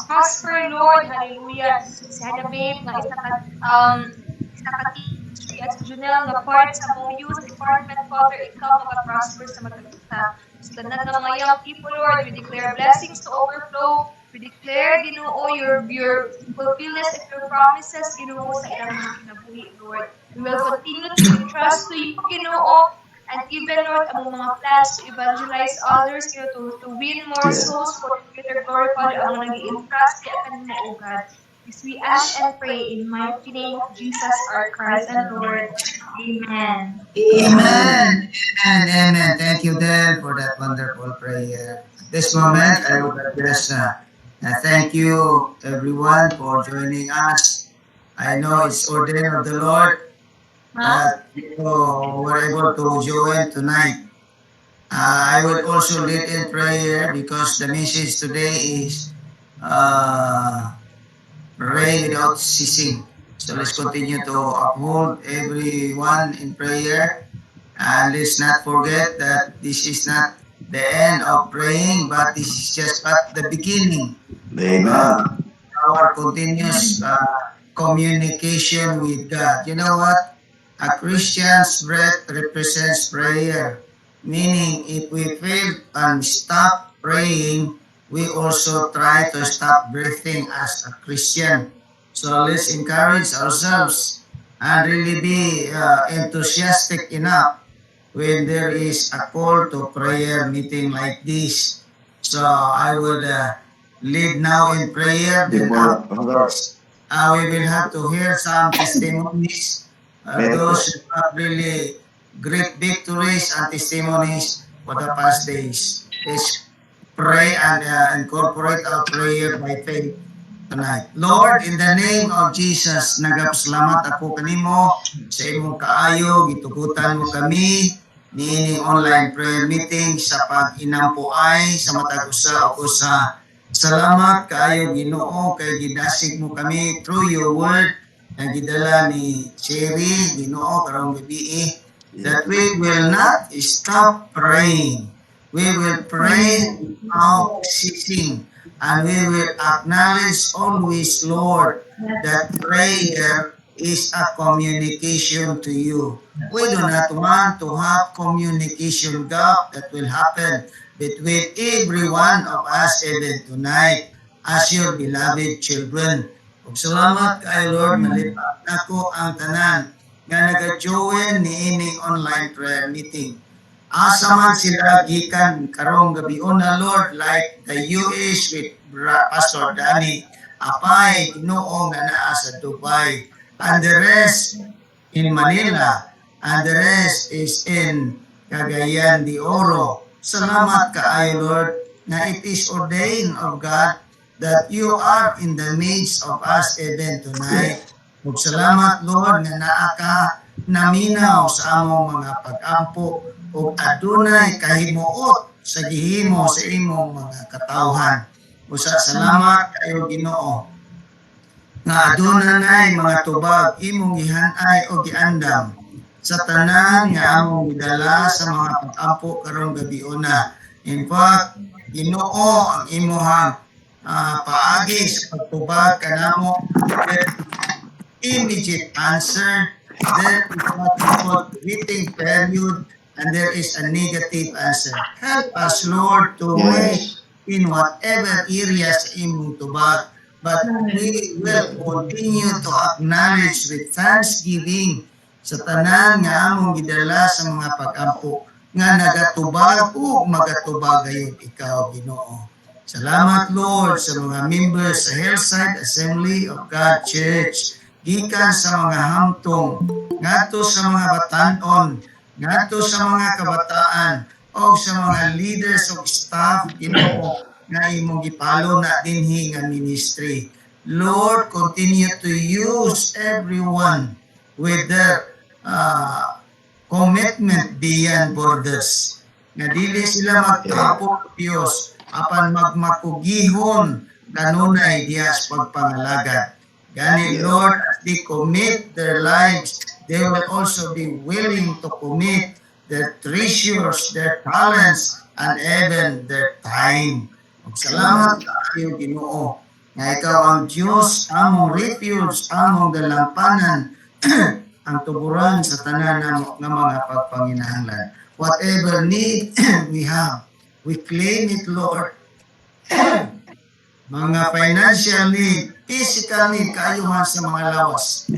prosper, Lord, hallelujah. Si Hannah Babe, nga isa ka teacher, at si Junel, nga part sa mong youth department, Father, ikaw mag-prosper sa matag-usa. Sa tanan ng mga young people, Lord, we declare blessings to overflow. We declare, Ginoo, your fulfillment of your promises, Ginoo, sa ilang mga kinabuhi, Lord. We will continue to entrust to you, Ginoo, and even, Lord, among mga plans to evangelize others, to win more souls Yes. for the greater glory, Father, among nag-i-entrust di akan mo, O God. This we ask and pray in mighty name of Jesus, our Christ and Lord. Amen. Amen. Amen. Amen. Thank you, Dan, for that wonderful prayer. At this moment, I would just thank you, everyone, for joining us. I know it's ordained of the Lord that you were able to join tonight. I will also lead in prayer because the message today is uh, pray without ceasing. So let's continue to uphold everyone in prayer. And let's not forget that this is not the end of praying, but this is just but the beginning Amen. of our continuous communication with God. You know what? A Christian's breath represents prayer, meaning if we fail and stop praying, we also try to stop breathing as a Christian. So let's encourage ourselves and really be enthusiastic enough when there is a call to prayer meeting like this. So I would lead now in prayer. Then Before, Pastor, afterwards, we will have to hear some testimonies. Those who have really great victories and testimonies for the past days. Let's pray and incorporate our prayer by faith tonight. Lord, in the name of Jesus, nagapasalamat ako kanimo sa imong kaayo, gitugutan mo kami niining online prayer meeting sa pag-inampuay sa matag usa o usa. Salamat kaayo Ginoo kay gidasig mo kami through your word na gidala ni Cherry, Ginoo karong gabi that we will not stop praying. We will pray without ceasing. And we will acknowledge always, Lord, that prayer is a communication to you. We do not want to have communication gap that will happen between every one of us even tonight as your beloved children. Ug salamat kay Lord, malipat nako ang tanan nga nag-join ni ining online prayer meeting. Asa man sila gikan karong gabi na Lord, like the US with Pastor Danny Apay, Ginoo nga naa sa Dubai, and the rest in Manila, and the rest is in Cagayan de Oro. Salamat kaayo Lord na it is ordained of God that you are in the midst of us even tonight. Ug salamat Lord nga naa ka naminaw sa among mga pag-ampo ug adunay kahimuot sa gihimo sa imong mga katawhan. Usa salamat kayo Ginoo nga adunay mga tubag imong gihan-ay o giandam sa tanan nga among gidala sa mga pag-ampo karong gabi una. In fact, Ginoo ang imong paagi sa pagtubag kanamo immediate answer. There is what we call waiting period and there is a negative answer. Help us, Lord, to wait in whatever areas imong tubag. But we will continue to acknowledge with thanksgiving sa tanan nga among gidala sa mga pag-ampo nga nagatubag o magatubag gayud ikaw, Ginoo. Salamat, Lord, sa mga members sa Hillside Assembly of God Church, gikan sa mga hamtong, ngadto sa mga batanon, ngadto sa mga kabataan, o sa mga leaders of staff, Ginoo, nga imong gipalo na dinhi nga ministry. Lord, continue to use everyone with their commitment beyond borders. Nga dili sila magtapok Dios apan magmakugihon kanunay diya sa pagpangalagad. Gani Lord, as they commit their lives, they will also be willing to commit their treasures, their talents, and even their time. Salamat kayo Ginoo nga ikaw ang Diyos, among refuge, among dalampanan, ang tuburan sa tanan ng mga pagpanginahanglan. Whatever need we have, we claim it, Lord. Mga financial need, physical need, kaayuhan sa mga lawas.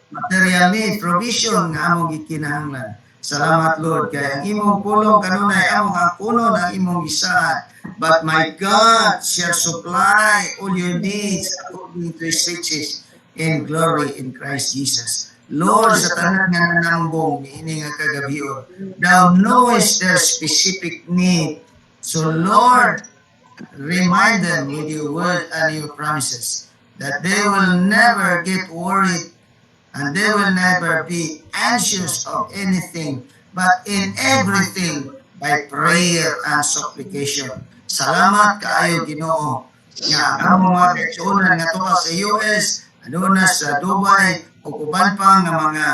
Material need, provision nga among gikinahanglan. Salamat Lord, kaya ang imong pulong kanunay among hakunon ang imong gisaad. But my God shall supply all your needs according to his riches in glory in Christ Jesus. Lord, sa tanan nga nanambong niini nga kagabion, thou knowest their specific need. So Lord, remind them with your word and your promises that they will never get worried and they will never be anxious of anything, but in everything by prayer and supplication. Salamat kaayo Ginoo. Nga ang mga kaigsuonan nga tuwa sa US, aduna sa Dubai, ug uban pa nga mga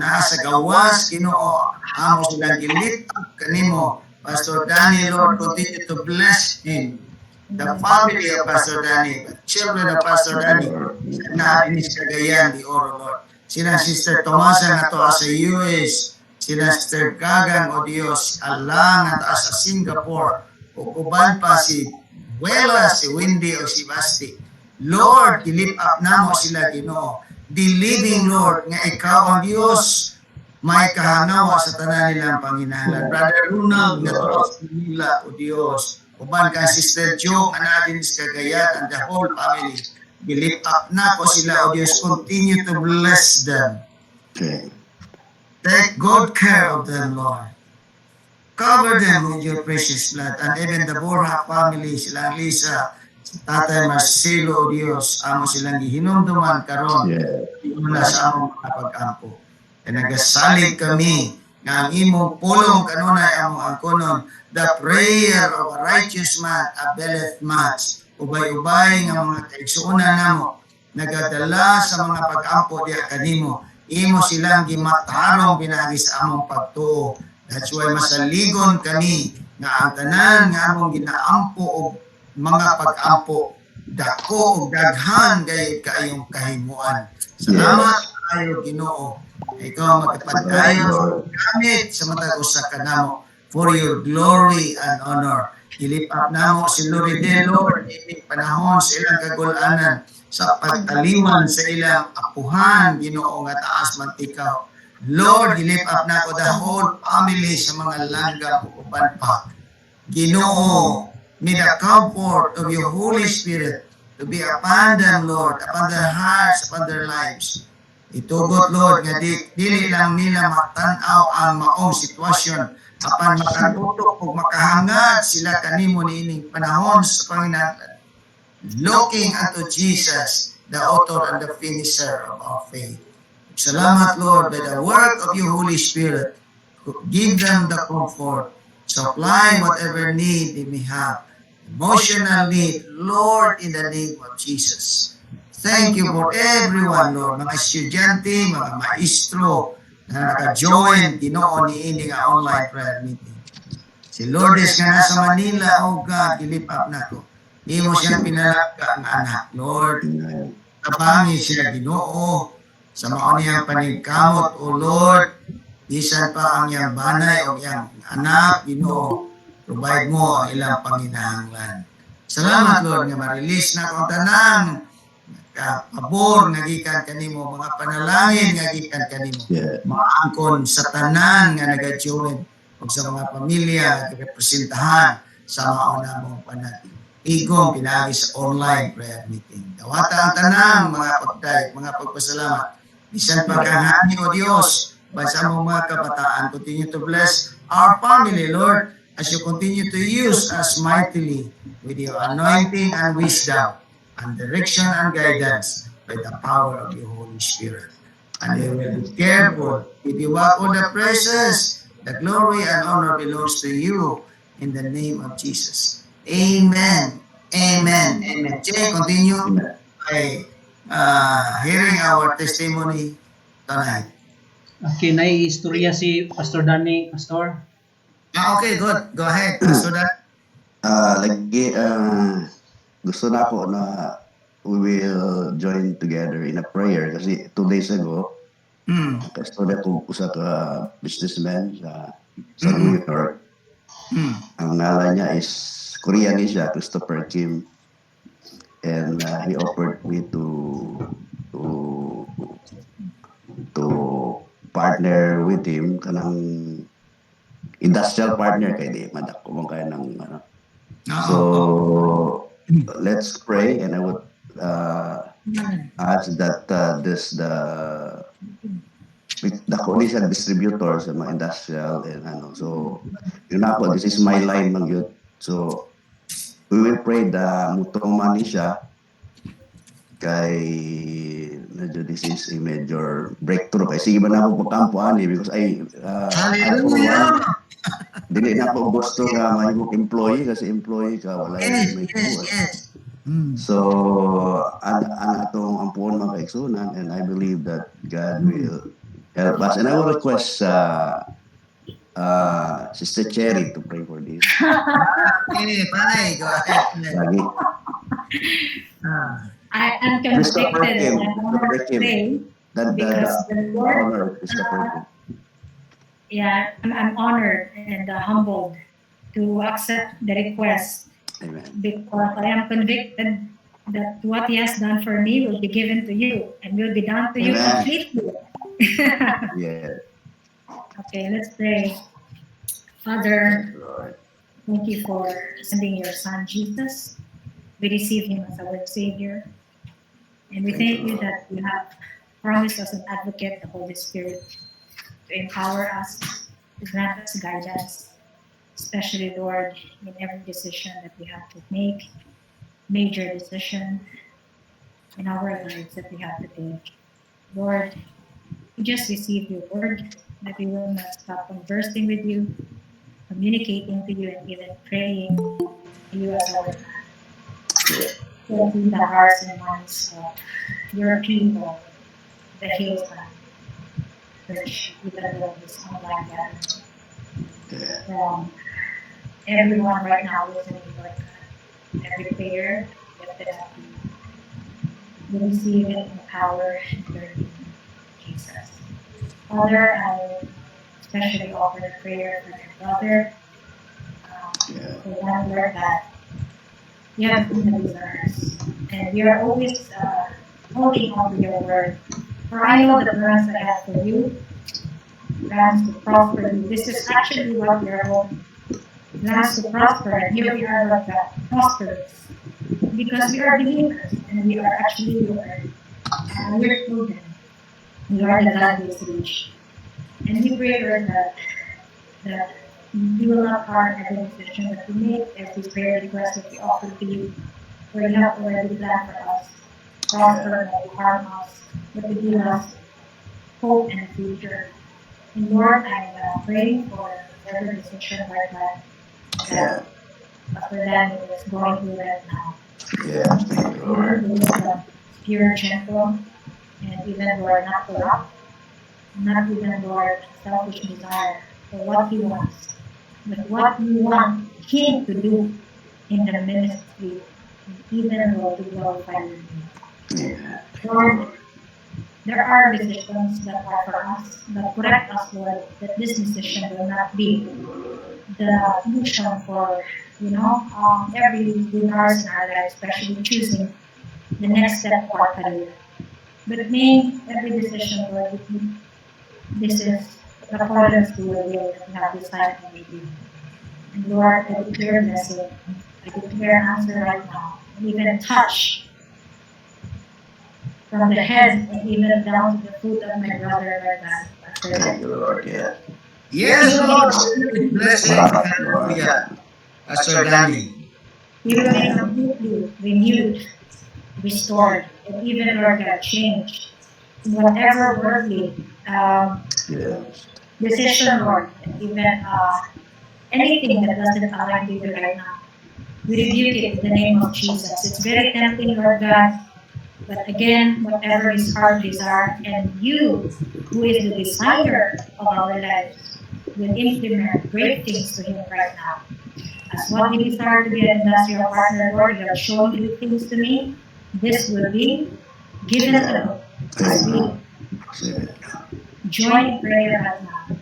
nasa gawas, Ginoo, amo silang gilit kanimo. Pastor Danny, Lord, continue to bless him. The family of Pastor Danny, the children of Pastor Danny, na inis Cagayan de Oro, Lord. sila Sister Tomasa nga to sa US, sila Sister Gagang o Dios, Allah nga to sa Singapore, o uban pa si Wela, si Wendy o si Basti. Lord, i-lift up namo sila Ginoo. Believing Lord nga ikaw ang Dios, may kahanawa sa tanan nilang panginalan. Brother Ronald, nga to sa Manila o Dios, uban ka Sister Jo, anadin sa Cagayan, and the whole family. I-lift up na ko sila o Dios, continue to bless them. Okay. Take good care of them, Lord. Cover them with your precious blood. And even the Borja family, silang Lisa, si Tatay Marcelo, O Dios, amo silang gihinumduman karon Yeah. mula sa among mga pag-ampo. E nagasalig kami nga ang imong pulong kanunay among angkonon, the prayer of a righteous man availeth much. Ubay-ubay nga mga kaigsuonan namo, nagadala sa mga pag-ampo diha kanimo. Imo silang gimatarong pinagi sa among pagtuo. That's why masaligon kami nga ang tanan nga among ginaampo og mga pag-ampo dako og daghan gayud kaayong kahimuan. Salamat kayo Ginoo. Ikaw magpadayon gamit sa matag usa ka namo for your glory and honor. Ilip up namo si Loridel, Lord, ini panahon sa ilang kagulanan sa pagtaliwan sa ilang apuhan, Ginoo nga taas mantikaw. Lord, ilip up na ko the whole family sa mga langgam uban pa. Ginoo, may the comfort of your Holy Spirit to be upon them, Lord, upon their hearts, upon their lives. Itugot, Lord, nga dili lang nila matanaw ang maong sitwasyon apan makagutok o makahangad sila kanimo niining panahon sa Panginoon. Looking unto Jesus, the author and the finisher of our faith. Salamat, Lord, by the work of your Holy Spirit. Give them the comfort. Supply whatever need they may have. Emotional need, Lord, in the name of Jesus. Thank you for everyone, Lord. Mga estudyante, mga maestro na naka-join, Ginoo niini nga online prayer meeting. Si Lourdes nga nasa Manila, oh God, ilip up na ko. Di mo siya pinalagka ang anak, Lord. Tabangi siya, Ginoo. Sa maon niyang panigkamot, O Lord, bisan pa ang iyang banay o iyang anak, Ginoo, provide mo ang ilang panginahanglan. Salamat, Lord, nga ma-release na kong tanang pabor nga gikan kanimo, mga panalangin nga gikan kanimo, mga angkon sa tanan nga nag-join o sa mga pamilya nga representahan sa mauna mong panati. Igong pinagi sa online prayer meeting. Dawata ang tanang mga pagdayag, mga pagpasalamat. Bisan pagkangani o Diyos, basa mong mga kabataan, continue to bless our family, Lord, as you continue to use us mightily with your anointing and wisdom and direction and guidance by the power of your Holy Spirit. And we will be careful. If you walk on the praises, the glory and honor belongs to you in the name of Jesus. Amen. Amen. Amen. Jay, continue by hearing our testimony tonight. Okay, nai-istorya si Pastor Danny, Pastor. Okay, good. Go ahead, Pastor Dan. Gusto na ako na we will join together in a prayer kasi 2 days ago, kastorya ko usa ka businessman sa New York. Ang ngalan niya is Korean siya, Christopher Kim. And he offered me to partner with him kanang industrial partner kay di madako man kaya ng ano. So let's pray, and I would ask that dako ni sa distributor sa mga industrial and ano. So yun ako, this is my line man yun. So we will pray the mutong money siya kay medyo this is a major breakthrough kay sige ba na ako pagkampo ani because Hallelujah! dili na ako gusto nga mahimong employee kasi employee ka wala may Yes. so ang atong ampuon mga kaigsunan, and I believe that God will help us, and I will request Sister Cherry to pray for this. Okay, bye. Go ahead. Lagi. I'm Christopher convicted Kim. and I want to pray because The the Lord, honor is the person. yeah, I'm honored and humbled to accept the request Amen. because I am convicted that what He has done for me will be given to you and will be done to you Amen. completely. Yeah. Okay, let's pray. Thank Father, you, Lord. thank you for sending your Son Jesus. We receive Him as our Savior. And we Thank you, thank you Lord. that you have promised us an advocate, the Holy Spirit, to empower us, to grant us guidance, especially, Lord, in every decision that we have to make, major decision in our lives that we have to take. Lord, we just receive your word that we will not stop conversing with you, communicating to you, and even praying to you as our God. Yeah. Open the hearts and minds of your people, the Hillside Church, even though this online gathering. Yeah. From everyone right now listening, Lord God, every prayer lifted up to you. We receive it in power in your name, Jesus. Father, I especially offer the prayer for my brother, Yeah. for them, Lord God. You have seen the desires, and we are always holding on to your word. For I know the plans I have for you, plans to prosper you. This is actually what we are holding. Plans to prosper, and here we are, Lord God, prosperous. Because we are believers, and we are actually your children. We are the God-based age. And we pray, Lord, that you will not harm every decision that we make, every prayer request that we offer to you, for you have already planned for us, prosper, not to harm us, but to give us hope and a future. And Lord, I'm praying for every decision right now Yeah. that Pastor Daniel is going through right now. Yeah. Thank you, Give him Lord. the wisdom, pure, gentle, and even, Lord, not corrupt, not even, Lord, selfish desire for what he wants, but what you want him to do in the ministry, and even, Lord, to glorify your name. Amen. Lord, there are decisions that are for us, but correct us, Lord, that this decision will not be the solution for, every good hours in our life, especially choosing the next step of our career. But may every decision, Lord, this is in accordance to your will that you have decided to make. And Lord, I declare blessing. I declare answer right now. And even touch from the head and even down to the foot of my brother, Lord God. Pastor Thank Dan. you, Lord. Yeah. He Yes, will be Lord. completely Blessing. healed. Hallelujah. Pastor Danny. He will be completely renewed, restored, and even, Lord God, changed in whatever worldly Yes. decision, Lord, and even anything that doesn't align to you right now. We rebuke it in the name of Jesus. It's very tempting, Lord God, but again, whatever his heart desire, and you, who is the designer of our lives, will implement great things to him right now. As what you desire to be an industrial partner, Lord, you have shown great things to me. This will be given to Yeah. me as we Amen. Receive it. join in prayer right now.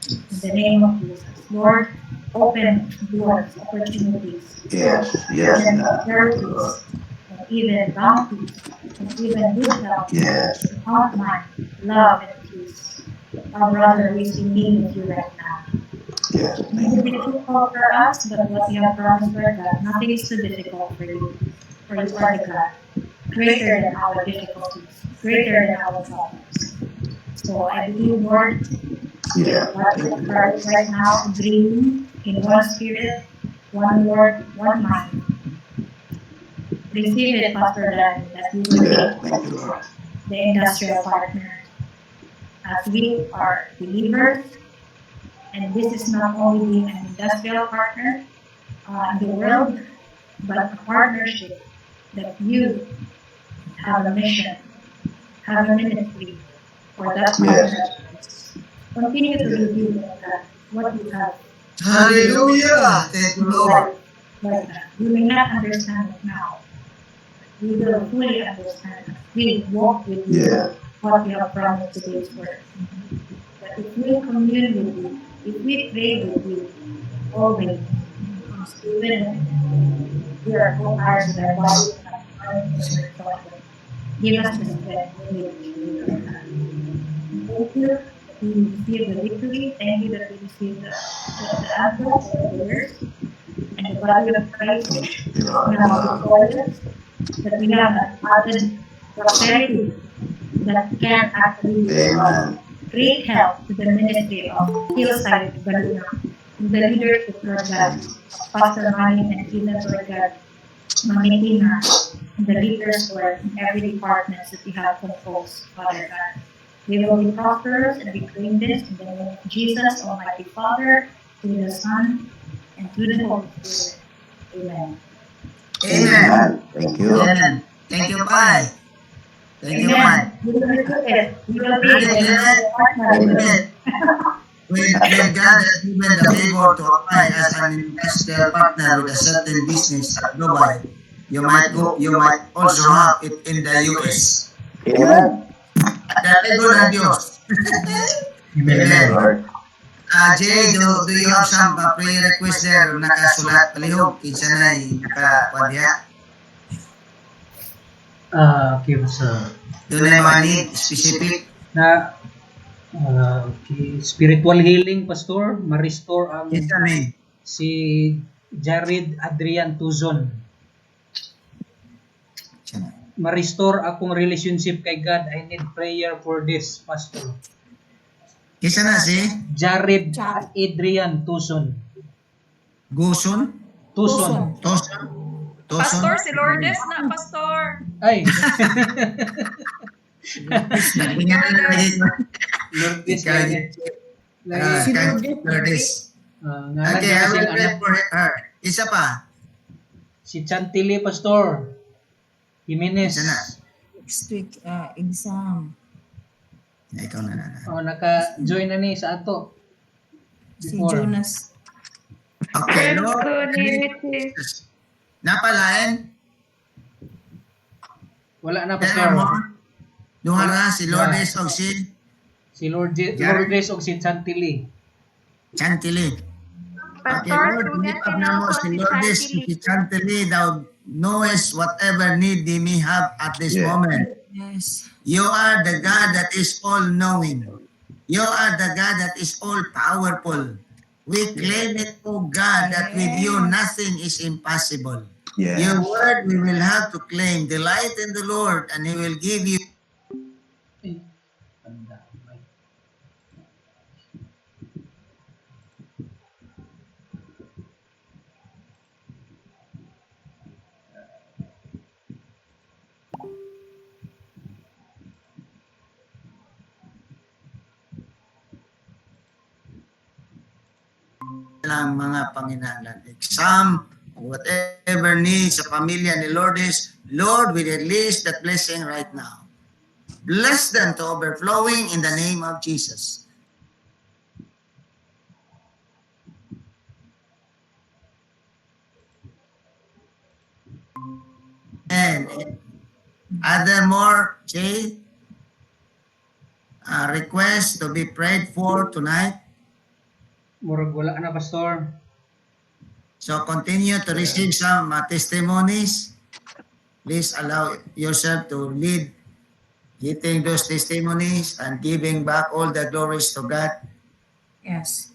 In the name of Jesus. Lord, open doors, opportunities, Yes. Yes, even God. Thank you, Lord. prosperity, and even bounties, and even good health, Yes. sound mind, love, and peace. Our brother who is in need of you right now. Yes. It may Thank be you, Lord. difficult for us, but what you have promised, Lord God, nothing is too difficult for you. For you are the God, greater than our difficulties, greater than our problems. So I believe, Lord, Yeah. what we Thank you, are Lord. right now agreeing in one spirit, one Lord, one mind. Receive it, Pastor Dan, that you will be Yeah. Thank you, Lord. the industrial partner. As we are believers, and this is not only being an industrial partner in the world, but a partnership that you have a mission, have a ministry for that Yes. partnership. Continue to Yeah. reveal, Lord God, what you have revealed Hallelujah. Thank you, in your Lord. life, Lord God. We may not understand it now, but we will fully understand as we walk with you Yeah. what you have promised today's word. That if we commune with you, if we pray with you, always, even if we are so tired with our bodies and our minds and we're exhausted, give us the strength we need to do Lord God. And thank you that we receive the victory. Thank you that we receive the answer to our prayers. And the body of Christ You is Lord. now victorious. That we have an added prosperity that can actually be of Amen. great help to the ministry of Hillside Galuna, to the leadership, Lord God, of Pastor Manny and even, Lord God, Mami Tina, and the leaders, Lord, in every department that you have composed, Father God. We will be prosperous and be claim this in the name of Jesus, Almighty Father, through the Son, and through the Holy Spirit. Amen. Amen. Amen. Thank you. Amen. Thank you, Pai. Thank you, Amen. Pai. We will receive it. We will be Very the good. partner Very with good. you. When God has given the favor to apply as an industrial partner with a certain business at Dubai, you might also have it in the US. Amen. Dahil ko na Diyos. Amen. Thank you, Amen. Lord. Jay, do you have some prayer request there? Nakasulat palihog. Kinsa na nakakuha Okay, sa doon na mga need specific. na okay, spiritual healing, Pastor, ma-restore ang Kinsa na si Jared Adrian Tuzon. Ma-restore akong relationship kay God. I need prayer for this, Pastor. Kinsa na si Jared Adrian Tuzon. Guson? Tuzon. Toson? Toson? Pastor, si Lourdes na, Pastor. Ay, Tingnan na lagi ko. Lourdes Ikaw lagi. yun. Lagi. Lourdes. Ngalan Okay, niya I kasi will ang pray anak. for her. Isa pa. Si Chantili, Pastor. Jimenez. Isa na. Next week, exam. Ikaw na na. Oh, naka-join na ni sa ato. Si Before. Jonas. Okay, Lord. Napalain? Wala na, There Pastor. mo? Duha ra si Lourdes o si Si Jared. Lourdes o si Chantili. Chantili. Okay, Lord, lift up na mo si Lourdes o si Chantili. Thou knowest whatever need they may have at this Yeah. moment. Yes. You are the God that is all-knowing. You are the God that is all-powerful. We claim it, oh God, that with you nothing is impossible. Yes. Your word we will have to claim. Delight in the Lord and He will give you Ay, tanda. Ay. lang mga panginahanglan. Exam, whatever needs sa pamilya ni Lourdes, Lord, we release that blessing right now. Bless them to overflowing in the name of Jesus. And other more, Jay, request to be prayed for tonight. Murag wala na, Pastor. So continue to receive some testimonies. Please allow yourself to lead, getting those testimonies and giving back all the glories to God. Yes.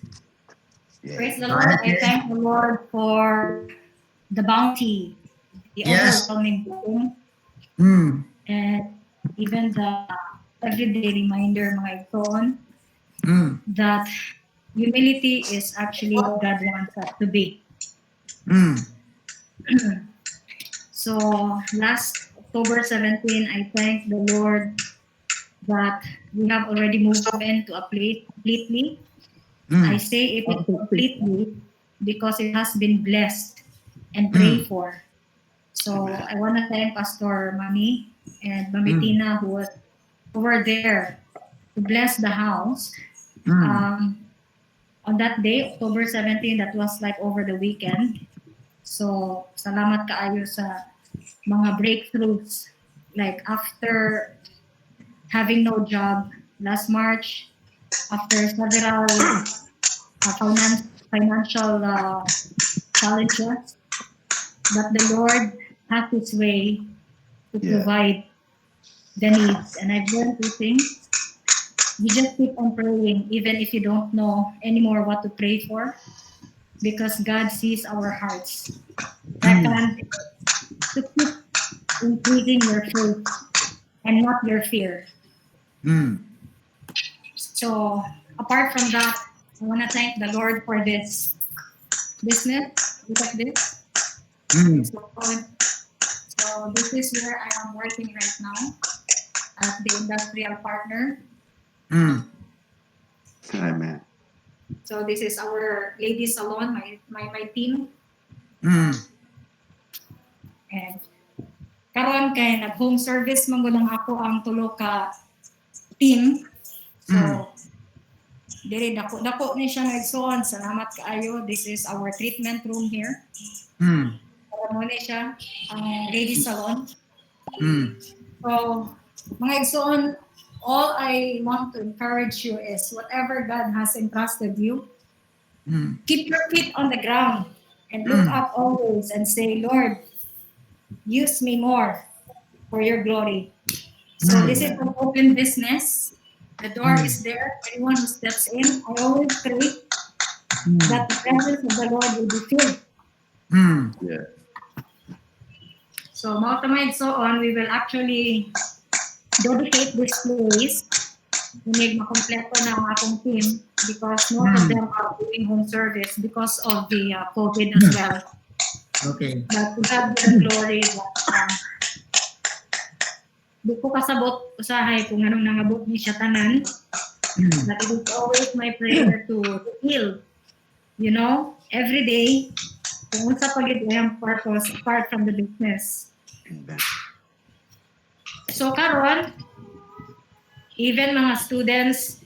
Praise the Go Lord. ahead, I thank the Lord for the bounty, the Yes. overwhelming blessing, Hmm. and even the everyday reminder, mga ipon, Hmm. that humility is actually what God wants us to be. Hmm. So last October 17, I thank the Lord that we have already moved into a place completely. I Hmm. say it is completely because it has been blessed and Mm. prayed for. So I want to thank Pastor Mami and Mami Mm. Tina who was over there to bless the house. Hmm. On that day, October 17, that was like over the weekend. So salamat kaayo sa mga breakthroughs. Like after having no job last March after several financial challenges. But the Lord has His way to Yeah. provide the needs. And I've learned two things. You just keep on praying, even if you don't know anymore what to pray for, because God sees our hearts. Second, to keep increasing your faith and not your fear. Mm. So, apart from that, I want to thank the Lord for this business. Look at this. Mm. So this is where I am working right now as the industrial partner. Mm. Amen. So this is our ladies salon, my team. Mm. And karon kay nag home service man gud lang ako ang tulo ka team. So diri dako ni siya nagsuon. Salamat kaayo. This is our treatment room here. Mm. Mo ni siya ang ladies salon. Mm. So, mga igsoon, all I want to encourage you is whatever God has entrusted you, Mm. keep your feet on the ground and look up always and say, Lord, use me more for your glory. So this is an open business. The door is there. Anyone who steps in, I always pray that the presence of the Lord will be filled. Mm. Yeah. So, so on, we will actually dedicate this place. Hunig makompleto na ang akong team because most of them are doing home service because of the COVID as well. Okay. But to God be the glory that di ko kasabot usahay kung anong nangabot ni siya tanan. But it is always my prayer to heal. You know, every day, kung unsa pagid ang purpose apart from the business. Amen. So karon, even mga students,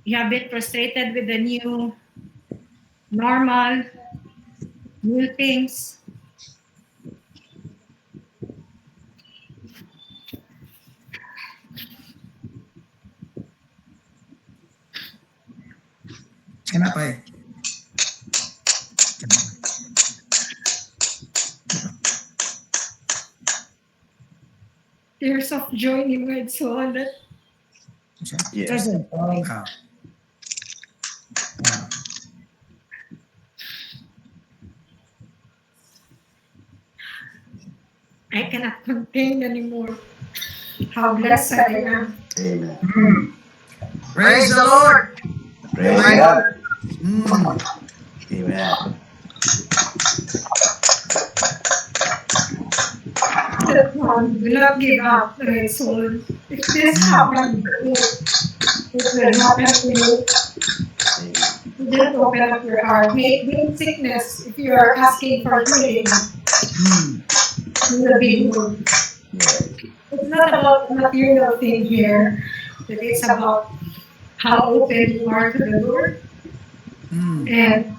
you have been frustrated with the new normal, new things. Kenapa ya? Tears of joy in my soul that Yes. Ah. I cannot contain anymore how blessed I am. Amen. Praise the Lord. Praise My God. Mm. Amen. That one will not give up my soul. If this happened to me, it will happen to you. Amen. Just open up your heart. May it be in sickness. If you are asking for healing, you will be healed. Yeah. It's not about the material thing here, but it's about how open you are to the Lord and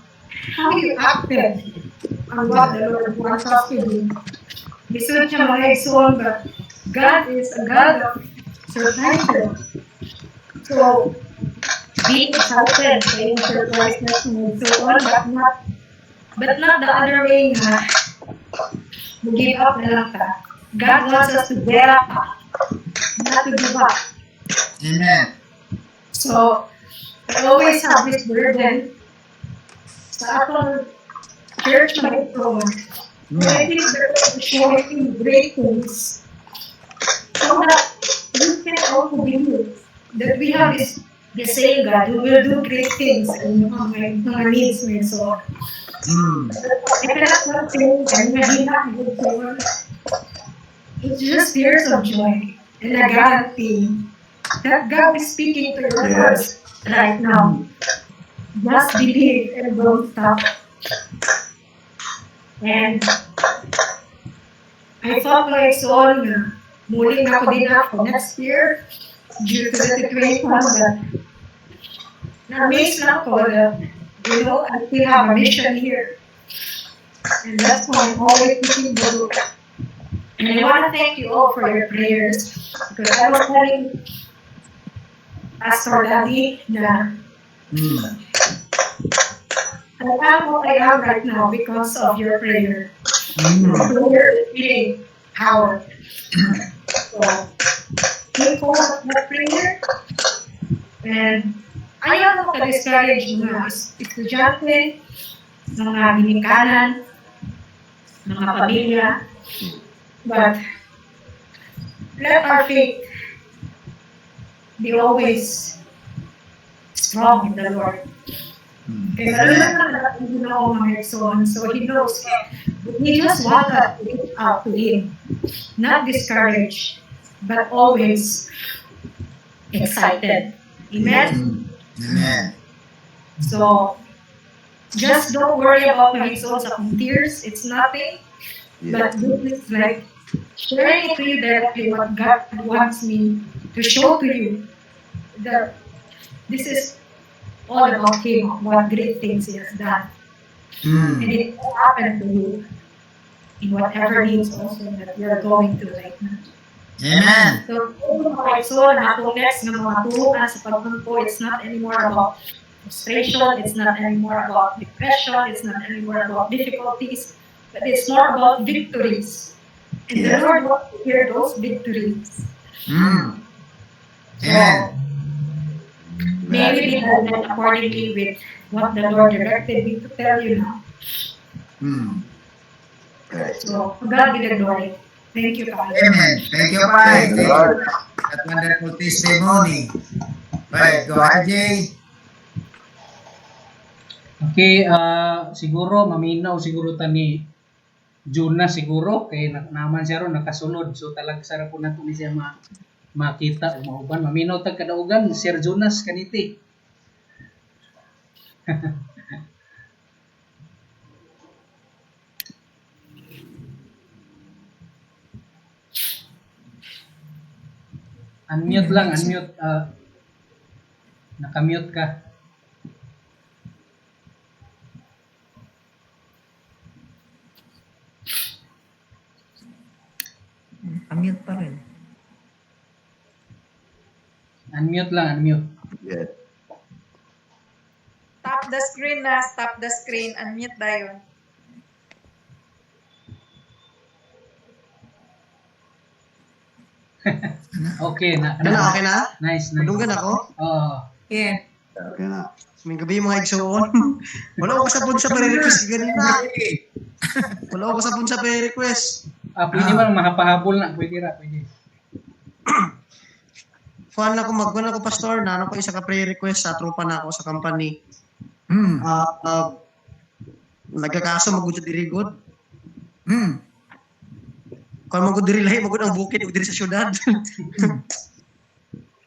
how you acted on what the Lord wants us to do. Lisod siya mga igsoon, but God is a God of surprises. So, be excited sa yung surprises mo. So, but not the other way na give up na lang ka. God wants us to get up, not to give up. Amen. So, I always have this burden sa akong church na ito. I think they're showing great things so that we can also believe that we have this the same God who will do great things in our needs and so on. I cannot say and maybe not good so it's just tears of joy and a guarantee that God is speaking to your hearts right now. Just believe and don't stop. And I thought like so na muling ako din ako next year due to the situation that na-amaze lang ko that, you know, I still have a mission here. And that's why I'm always looking good. And I want to thank you all for your prayers because I was telling Pastor Daddy, na Mm. I am what I am right now because of your prayer. Mm. Prayer is really power. So, take hold of that prayer and ayaw mo ka-discourage mga estudyante, mga ginikanan, mga pamilya, but let our faith be always strong in the Lord. Kaya Amen. alam na natin Ginoo mga son, so He knows. He just want us to reach out to Him, not discouraged, but always excited. Amen? Mm. Amen. So, just don't worry about my souls of tears. It's nothing. Yeah. But this is like sharing it to you directly what God wants me to show to you. That this is all about Him, what great things He has done. And Mm. it will happen to you in whatever needs also that you're going through right now. Amen. So, mga so, natong next ng mga turuan sa pagtumpo, it's not anymore about frustration, it's not anymore about depression, it's not anymore about difficulties, but it's more about victories. And the Yeah. Lord wants to hear those victories. Mm. So, Amen. maybe be guided accordingly with what the Lord directed me to tell you now. Mm. Right. So, to God be the glory. Thank you, Father. Amen. Thank you, Pai. Praise the Thank you Lord. for that wonderful testimony. Right, go ahead, Jay. Okay, siguro maminaw siguro tani Jonas siguro kay naman siya ron nakasulod. So talag sarap po nato ni siya makita o mauban. Maminaw tag kadaugan Sir Jonas kaniti. Unmute lang, unmute. Nakamute ka. Unmute pa rin. Unmute lang, unmute. Yeah. Tap the screen na, tap the screen, unmute dayon. Okay na. Okay na? Nice, nice. Madunggan ako? Oo. Yeah. Okay na. May gabi mga igsoon. Wala ko kasapon sa pare-request ganina. Wala ko kasapon sa pare-request. Pwede ba makapahabol na? Pwede ra, pwede. Fan ako magkuhan ako pastor na ano ko isa ka pre-request sa tropa na ako sa company. Mm. Nagkakaso magud sa dirigod. Mm. Kung magud diri lahi magud ang bukid ug diri sa syudad.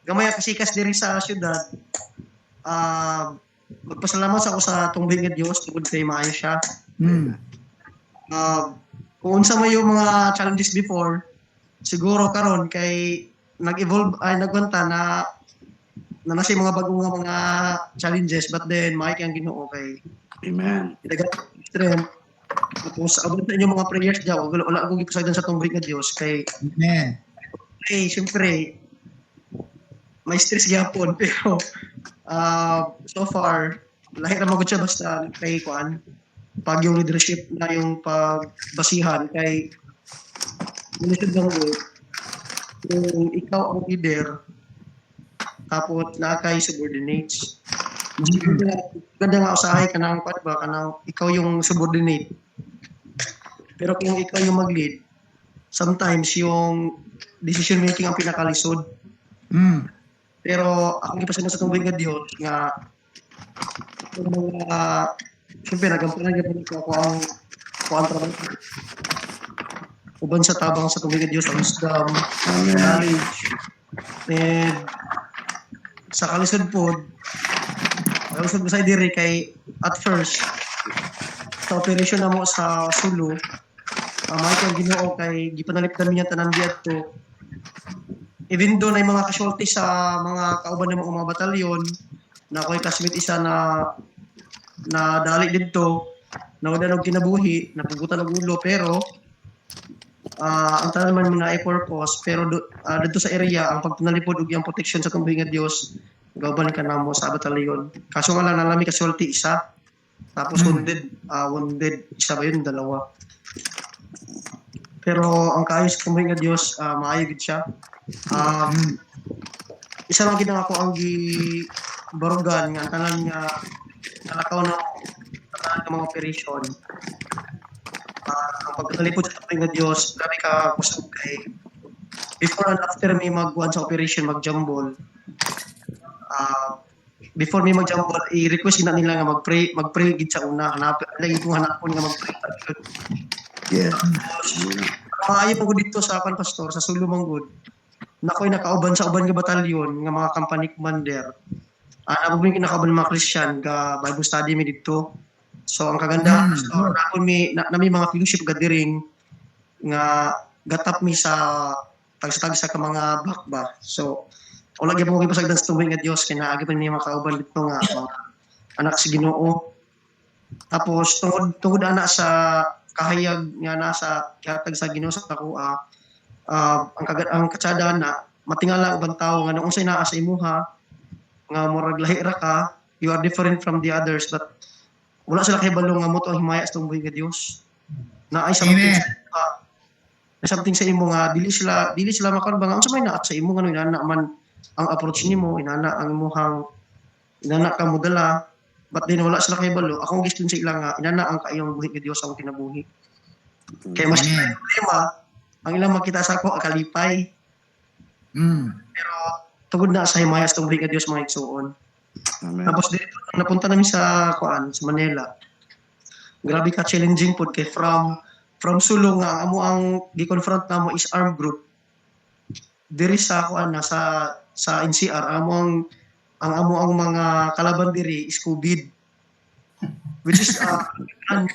Gamay ang kasikas diri sa syudad. Magpasalamat sa ako sa tumbling nga Dios tungod kay maayo siya. Mm. Kung unsa man yung mga challenges before, siguro karon kay nag-evolve ay nagwanta na nasa mga bagong mga challenges, but then maayos ang Ginoo kay Amen. dagat strength. Tapos abot na inyong mga prayers daw, wala akong ipasagdan sa tumbling nga Dios kay Amen. siyempre may stress gyapon pero so far lahi ra magud siya basta kay kuan pag yung leadership na yung pagbasihan kay minsan lang kung ikaw ang leader tapos na kay subordinates ganda nga usahay ka ng kuan ba kanang ikaw yung subordinate pero kung ikaw yung mag-lead sometimes yung decision making ang pinakalisod. Mm. Pero ang ipasama sa tumbling nga Dios nga yung mga siyempre nagampanan niya po ako ang trabaho. Uban sa tabang sa tumbling nga Dios ang wisdom, Amen. knowledge, and sa kalisod po sa diri kay at first sa operation na mo sa Sulu may kang Ginoo kay gipanalipdan niya tanan diadto even though na yung mga casualty sa mga kauban ng mga batalyon na ako'y classmate isa na dali dito na wala nang kinabuhi napugutan ng ulo pero ang tanan man mga purpose pero dito sa area ang pagpanalipod ug yung protection sa tumbling nga Dios Gaban ka na mo sa batalyon. Kaso nga lang nalami kasulti isa. Tapos wounded isa ba yun, dalawa. Pero ang kaayos ko nga Dios, maayo gid siya. Isa lang ginang ako ang barugan nga tanan nga nalakaw na tanan nga mga operation. Ang pagkalipod sa nga Dios, grabe ka kusog kay before and after me magkuhan sa operation, mag-jumble. Before me mag-jumble, i-request na nila nga mag-pray gid sa una. Lagi kong hanapon nga mag-pray. Yes. Maayo po ko dito sa akin, Pastor, sa Sulumanggod. Nako'y nakauban sa uban nga batalyon nga mga company commander. Nabubing kinakauban ng mga Christian ga Bible study mi dito. So ang kagandahan, Pastor, may mga fellowship gathering nga gatap mi sa tagsa ka mga bakba. So wala gyud mo gipasagdan sa tubig nga Dios kay naagi pa niya makauban dito nga mga anak sa Ginoo. Tapos tungod ana sa kahayag nga nasa kihatag sa Ginoo sa takuha, ang katsada na matingala ubang tao nga unsay naa sa imuha nga murag lahi ra ka, you are different from the others, but wala sila kahibalo nga moto ang himaya sa tungboy nga Dios. Na ay something sa imo nga dili sila makaron ba nga unsa may naa sa imo nga inana man ang approach nimo, inana ang imuhang inana ka modala, but din wala sila kahibalo. Akong giston sa ila nga inana ang kaayong buhi nga Dios ang kinabuhi. Kaya mas problema ang ilang makita sa ako akalipay. Pero tugod na sa himaya sa tungboy nga Dios mga igsuon. Amen. Tapos dito napunta namin sa sa Manila. Grabe ka challenging pod kay from Sulong nga amo ang gi-confront namo is armed group. Diri sa sa NCR ang amo ang mga kalaban diri is COVID. Which is daghan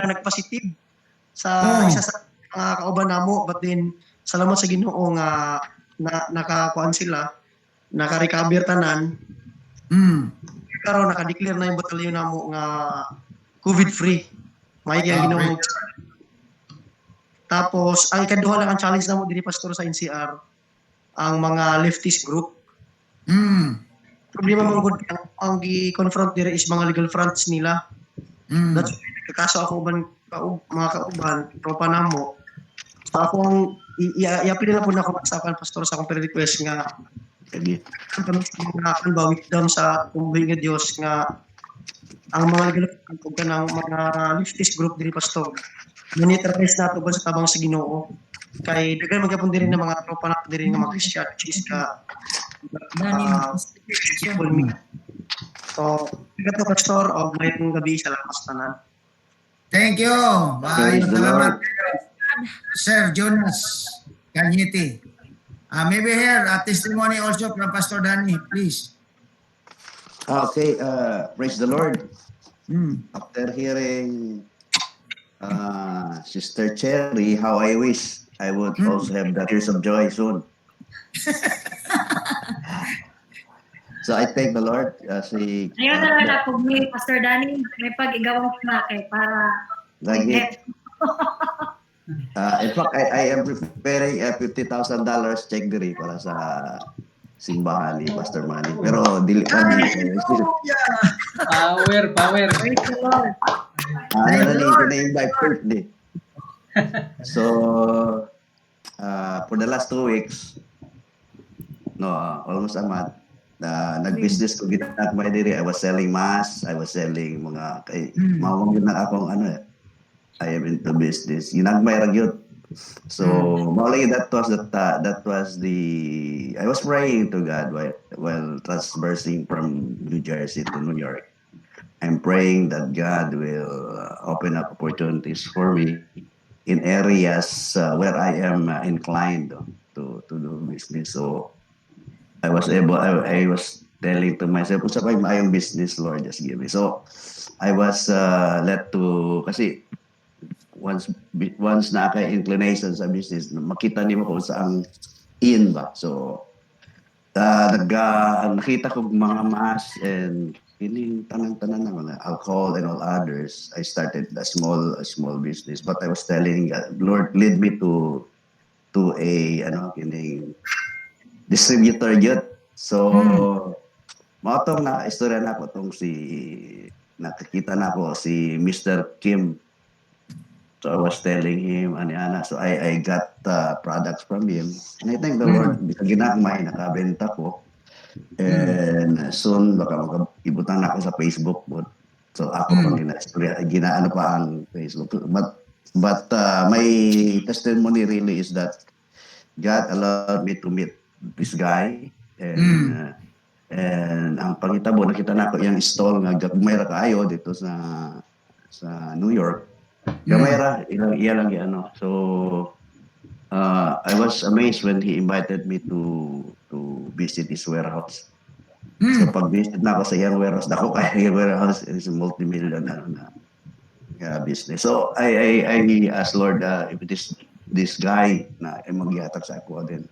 ang nagpositive sa isa sa mga kauban namo, but then salamat sa Ginoo nga nakakuan sila, naka-recover tanan. Karon naka-declare na yung batalyon namo nga COVID free. May ang Ginoo. Tapos ang ikaduha lang ang challenge namo diri Pastor sa NCR ang mga leftist group. Problema man gud ang gi-confront diri is mga legal fronts nila. That's why kaso ako mga kauban tropa namo. So ako ang iapil na po na ako sa akin Pastor sa akong request nga kami ba wisdom sa tungboy nga Dios nga ang mga legal ng mga leftist group diri Pastor. Monitorize nato ba sa tabang sa Ginoo kay daghan magapon diri ng mga tropa nato diri nga mga Christian which is ka so ikato Pastor og mayong gabi sa lakas tanan. Thank you. Praise the Salamat, Lord. Sir Jonas Kanyiti. Maybe here a testimony also from Pastor Danny, please. Okay, praise the Lord. After hearing Sister Cherry, how I wish I would also have the tears of joy soon. So I thank the Lord. Ayaw na lang ako ni Pastor Danny, may pag-igawang na kay para Lagi. In fact, I am preparing a $50,000 check diri para sa simbahan ni Pastor Manny. Pero dili pa Power. Praise the Lord. invite first day. So for the last 2 weeks, almost a month, nag-business ko ginat may diri. I was selling mass, I was selling mga mawag yun na akong I am into business. Ginagmay ra gyud. So maulay that was the I was praying to God while traversing from New Jersey to New York. I'm praying that God will open up opportunities for me in areas where I am inclined to do business. So I was telling to myself, kung sa mayong business, Lord, just give me. So I was led to, kasi once na ka-inclination sa business, makita niyo kung saan in ba. So nakita ko mga mass and piling tanan-tanan na mga alcohol and all others. I started a small business, but I was telling God, Lord, lead me to a kining distributor yun. So, matong na istorya na ko tong nakikita na ko si Mr. Kim. So I was telling him, ana, so I got products from him. And I thank the Lord, ginagmay, nakabenta ko. And soon, baka ibutang na ako sa Facebook. So ako pang ginaano pa ang Facebook. But my testimony really is that God allowed me to meet this guy. And ang pangitabo, nakita na ko yung stall nga gagmayra kaayo dito sa New York. Gagmayra, iya lang ano. So I was amazed when he invited me to visit his warehouse. So pag-visit na ako sa iyang warehouse, dako kaya yung warehouse is a multi-million business. So I asked Lord if it is this guy na maghihatag sa ako din.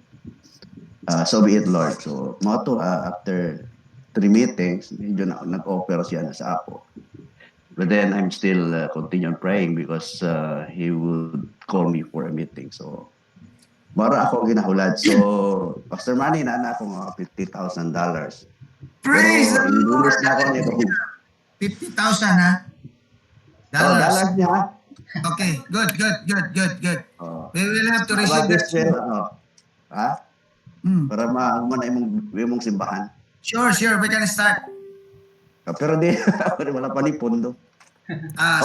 So be it, Lord. So moto after 3 meetings, medyo nag-offer siya na sa ako. But then I'm still continuing praying because he would call me for a meeting. So mara ako ginahulad. So Pastor Manny na ako mga $50,000. Praise the Lord! Na ako nito. 50,000 ha? Dollars niya. Okay, good. We will have to receive that. Ha? Para maagman na imong simbahan. Sure, we can start. Pero di, wala pa ni pondo.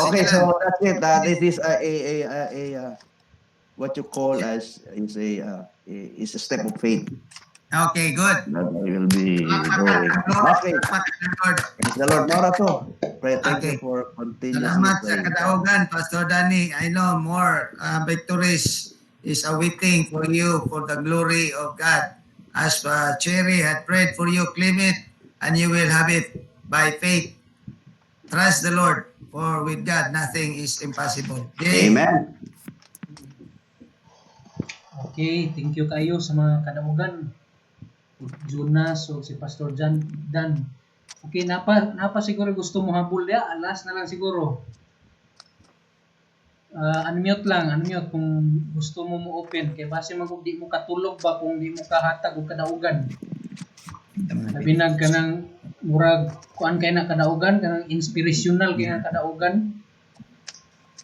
Okay, sige so lang. that's it. This is a what you call as is a step of faith. Okay, good. That I will be doing. Okay. Praise the Lord. Mara to. Pray, thank you for continuously Salamat sa praying. kadaugan, Pastor Danny. I know more victories is awaiting for you for the glory of God. As Cherry had prayed for you, claim it, and you will have it by faith. Trust the Lord, for with God nothing is impossible. Yay. Amen. Okay, thank you kayo sa mga kadaugan. Jonas o si Pastor Dan. Okay, napa siguro gusto mo habol ya, alas na lang siguro. Unmute kung gusto mo open kay base mag di mo katulog ba kung di mo kahatag og kadaugan. Binag ka ng murag kuan kay na kadaugan kanang inspirational kay na kadaugan.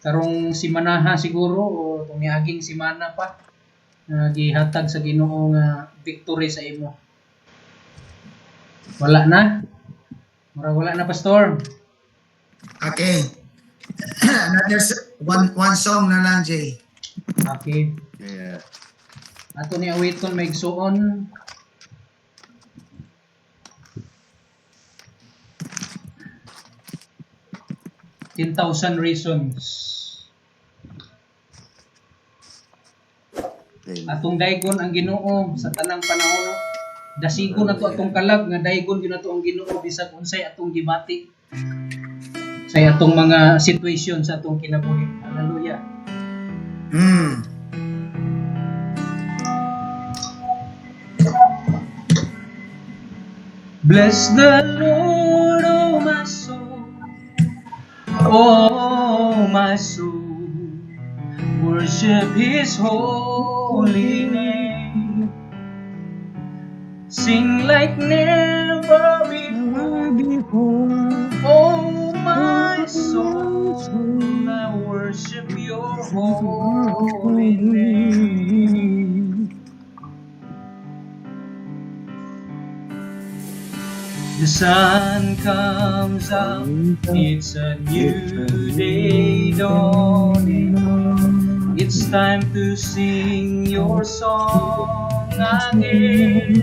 Karong simanaha siguro o tong niaging simana pa gihatag sa Ginoo nga victory sa imo. Wala na? Wala na, Pastor. Okay. Another one song na lang, Jay. Okay. Yeah. Ato ni awiton may igsuon. "10,000 Reasons." Atong daygon ang Ginoo sa tanang panahon. Dasigon nato atong kalag nga daygon gyud nato ang Ginoo bisag unsay atong gibati. Sa atong mga situation sa atong kinabuhi. Hallelujah. Bless the Lord, oh my soul. Oh my soul. Worship His holy name. Sing like never before. Oh my soul, I worship your holy name. The sun comes up, it's a new day dawning. It's time to sing your song again.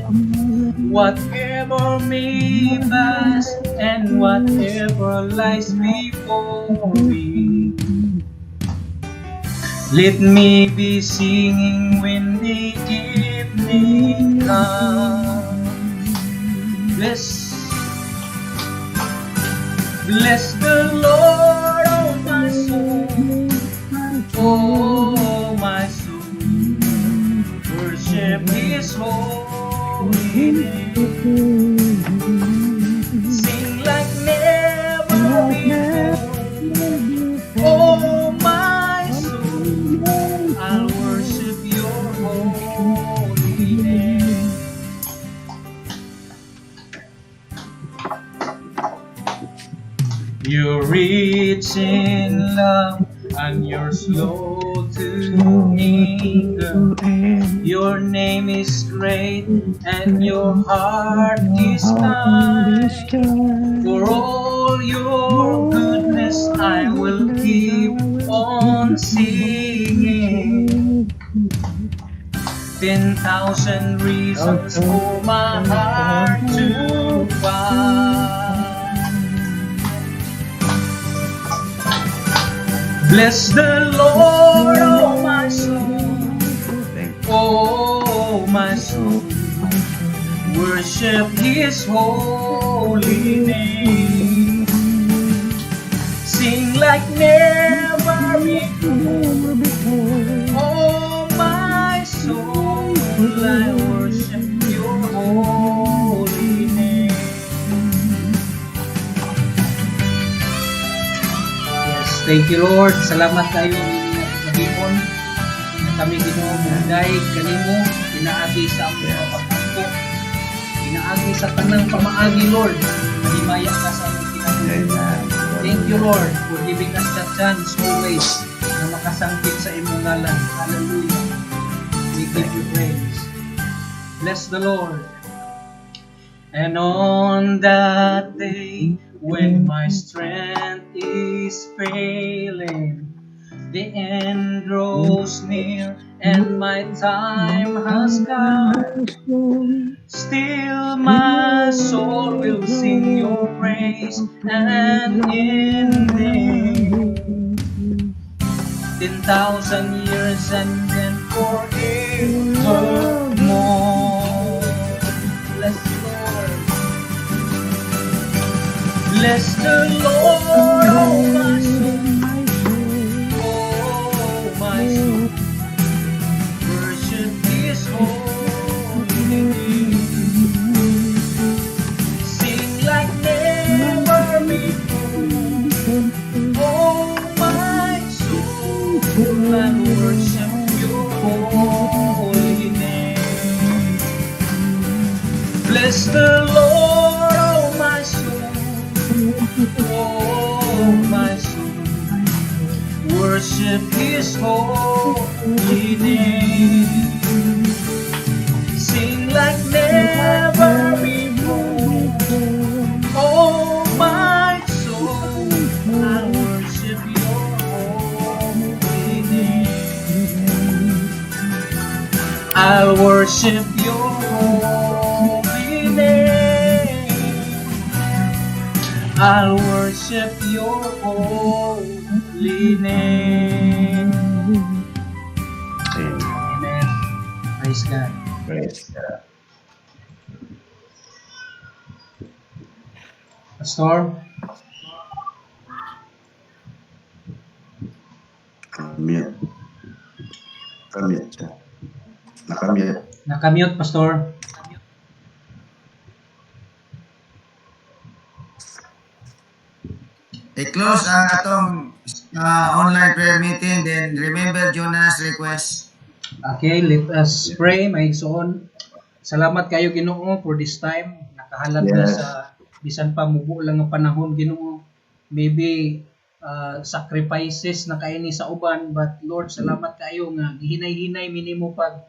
Whatever may pass and whatever lies before me, let me be singing when the evening comes. Bless the Lord, oh my soul. Oh my soul, worship His holy name. Sing like never before. Oh my soul, I'll worship your holy name. You're rich in love and you're slow to anger. Your name is great and your heart is kind. For all your goodness, I will keep on singing. 10,000 reasons for my heart to find. Bless the Lord, oh my soul, oh my soul. Worship His holy name. Sing like never before, oh my soul. I worship Your holy name. Yes, thank you Lord. Salamat kayo Panginoon. Kami Ginoo munday kanimo pinaagi sa among mga pagkampo. Pinaagi sa tanang pamaagi Lord. Himaya ka sa among kinabuhi. Thank you Lord for giving us the chance always na makasangkit sa imong ngalan. Hallelujah. We give you praise. Bless the Lord. And on that day when my strength is failing, the end draws near and my time has come. Still my soul will sing Your praise and in thee 10,000 years and then forevermore. Bless the Lord. Bless the Lord, oh my soul. Oh my soul. Worship His holy name. Sing like never before. Oh my soul. I worship Your holy name. Bless the Lord, oh my soul. Oh my soul. Worship His holy name. Sing like never before. Oh my soul, I worship Your holy name. I'll worship Your holy name. I'll worship Your holy name. Amen. Praise God. Praise God. Pastor, Mute. Kamute siya. Nakamute. nakamute Pastor. I-close ang atong online prayer meeting, then remember Jonah's request. Okay, let us pray. May igsoon. Salamat kayo Ginoo for this time. Nakahalad na Yes. sa bisan pa mubo lang ang panahon Ginoo. Maybe sacrifices na kaini sa uban, but Lord salamat kayo nga gihinay-hinay minimo pag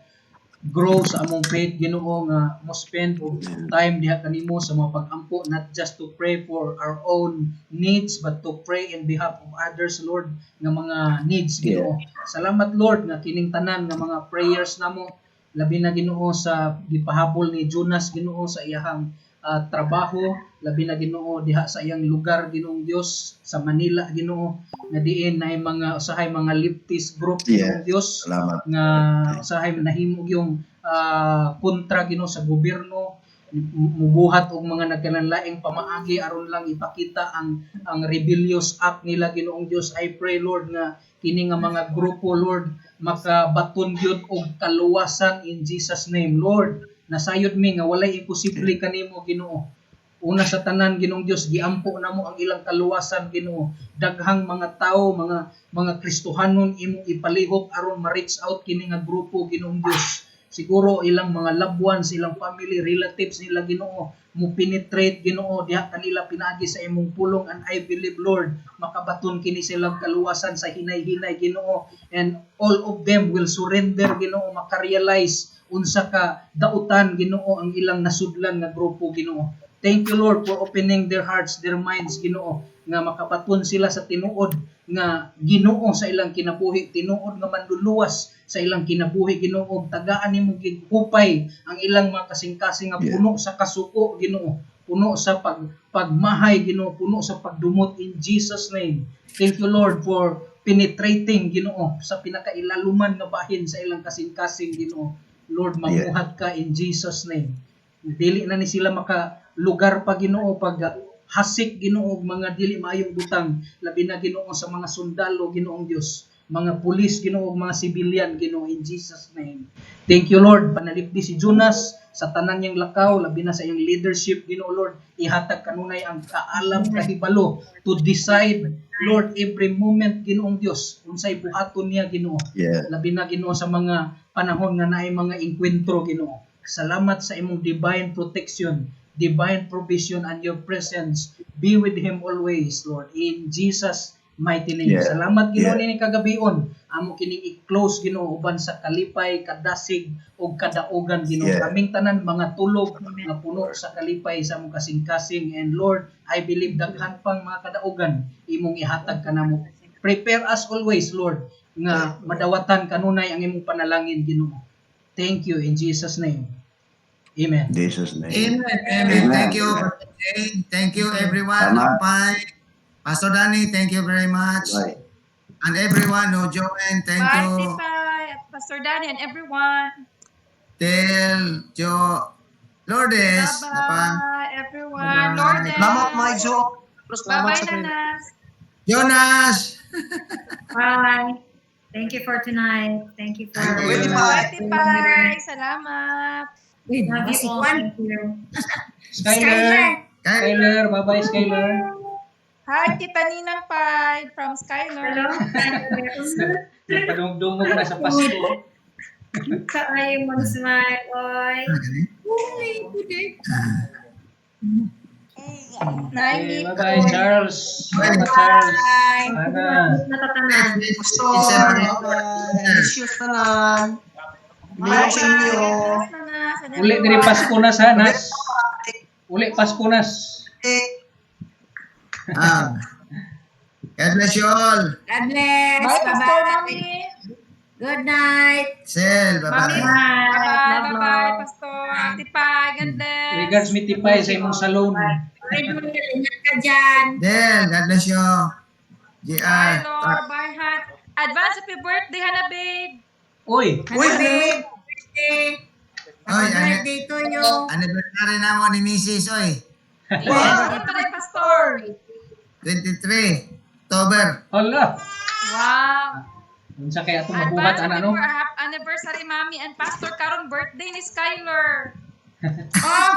grow sa among faith Ginoo nga mo spend og time diha kanimo sa mga pag-ampo, not just to pray for our own needs but to pray in behalf of others Lord nga mga needs Ginoo. Salamat Lord nga kining tanan nga mga prayers namo labi na Ginoo sa gipahabol ni Jonas Ginoo sa iyahang trabaho, labi na Ginoo diha sa iyang lugar Ginoong Dios sa Manila Ginoo nga diin na mga usahay mga leftist group Ginoong Dios Salamat. nga usahay nahimog yung kontra Ginoo sa gobyerno mubuhat og mga nagkananlaing pamaagi aron lang ipakita ang rebellious act nila Ginoong Dios. I pray Lord nga kini nga mga grupo Lord makabaton gyud og kaluwasan in Jesus name Lord. Nasayod mi nga walay imposible kanimo Ginoo. Una sa tanan Ginoong Dios giampo namo ang ilang kaluwasan Ginoo. Daghang mga tao, mga Kristohanon imong ipalihok aron ma-reach out kini nga grupo Ginoong Dios. Siguro ilang mga loved ones, ilang family, relatives nila Ginoo, mo penetrate Ginoo diha kanila pinaagi sa imong pulong, and I believe Lord makabaton kini silang kaluwasan sa hinay-hinay Ginoo, and all of them will surrender Ginoo, makarealize unsa ka dautan Ginoo ang ilang nasudlan nga grupo Ginoo. Thank you Lord for opening their hearts, their minds Ginoo, nga makabaton sila sa tinuod nga Ginoo sa ilang kinabuhi, tinuod nga manluluwas sa ilang kinabuhi Ginoo, tagaan nimo gihupay ang ilang mga kasing-kasing nga puno sa kasuko Ginoo, puno sa pagmahay Ginoo, puno sa pagdumot in Jesus name. Thank you Lord for penetrating Ginoo sa pinakailaluman nga bahin sa ilang kasing-kasing Ginoo. Lord, mamuhat ka in Jesus name. Dili na ni sila makalugar pa Ginoo pag hasik Ginoo mga dili maayong butang, labi na Ginoo sa mga sundalo Ginoong Dios, mga pulis Ginoo, mga civilian Ginoo, in Jesus name. Thank you Lord, panalipdi si Jonas sa tanan niyang lakaw, labi na sa iyang leadership Ginoo Lord, ihatag kanunay ang kaalam kahibalo to decide Lord every moment Ginoong Dios unsay buhaton niya Ginoo. Yeah. Labi na Ginoo sa mga panahon nga naay mga engkwentro Ginoo. Salamat sa imong divine protection, divine provision, and your presence be with him always, Lord, in Jesus mighty name. Yeah. Salamat Ginoo Yeah. nini kagabion. Amo kining i-close Ginoo uban sa kalipay, kadasig ug kadaugan Ginoo. Yeah. Kaming tanan mga tulog nga puno sa kalipay sa among kasing-kasing, and Lord, I believe daghan pang mga kadaugan imong ihatag kanamo. Prepare us always, Lord, nga madawatan kanunay ang imong panalangin Ginoo. Thank you in Jesus name. Amen. In Jesus' name. Amen. Amen. Amen. Thank you, Brother Jay. Thank you, everyone. Salamat. Bye. Pastor Danny, thank you very much. Bye. And everyone who joined, thank Bye, you. Titay, at Pastor Danny and everyone. Till Lourdes. Bye-bye, everyone. Bye. Lourdes. Salamat, Mike Jo. Salamat Bye-bye, sa pin- Nanas. Jonas. Bye. Thank you for tonight. Thank you for... Thank you. Bye, Titay. Salamat. Love you all. Thank you. Skyler. Skyler, bye-bye Skyler. Hi, Tita Ninang Pai from Skyler. Hello? Nagpadungdungog na sa Pasko. Kaayo mag-smile, oy. Okay, bye-bye Charles. Bye-bye Charles. Ana. Natatanan. Pastor, issues na lang. Bigyan sa inyo. Uli diri Paskunas ha, Nas. Uli Paskunas. God bless you all. God bless. Bye, Pastor Bye-bye. Mami. Good night. Sel, Mami, bye-bye. bye-bye, Love, bye-bye, love. Pastor. Ate Pai, God bless. Regards mi tipay sa imong salon. Idol, ingat ka dyan. Del, God bless you. Bye, JR. Lord. Bye, Han. Advance happy birthday, Hana, babe. Uy, Uy, Happy birthday. Oy, Happy birthday to you. anniversary na mo ni Mrs. Oy. Wow, ano ba Pastor? 23 October. hala. Wow. Unsa kaya ato mabuhat Advance ana happy no? anniversary, Mami and Pastor. Karon birthday ni Skyler. Oh,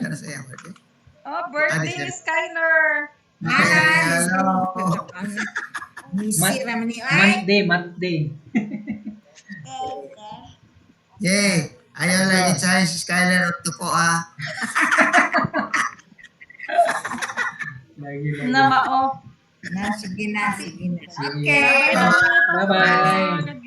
Kano sa iyo, birthday? Oh, birthday ni Skyler. Okay, hello. Busy naman ni ay. Monday. Yay. Ayaw lagi tayo si Skyler at po Lagi. Na mao. Sige na. Okay. Bye-bye. God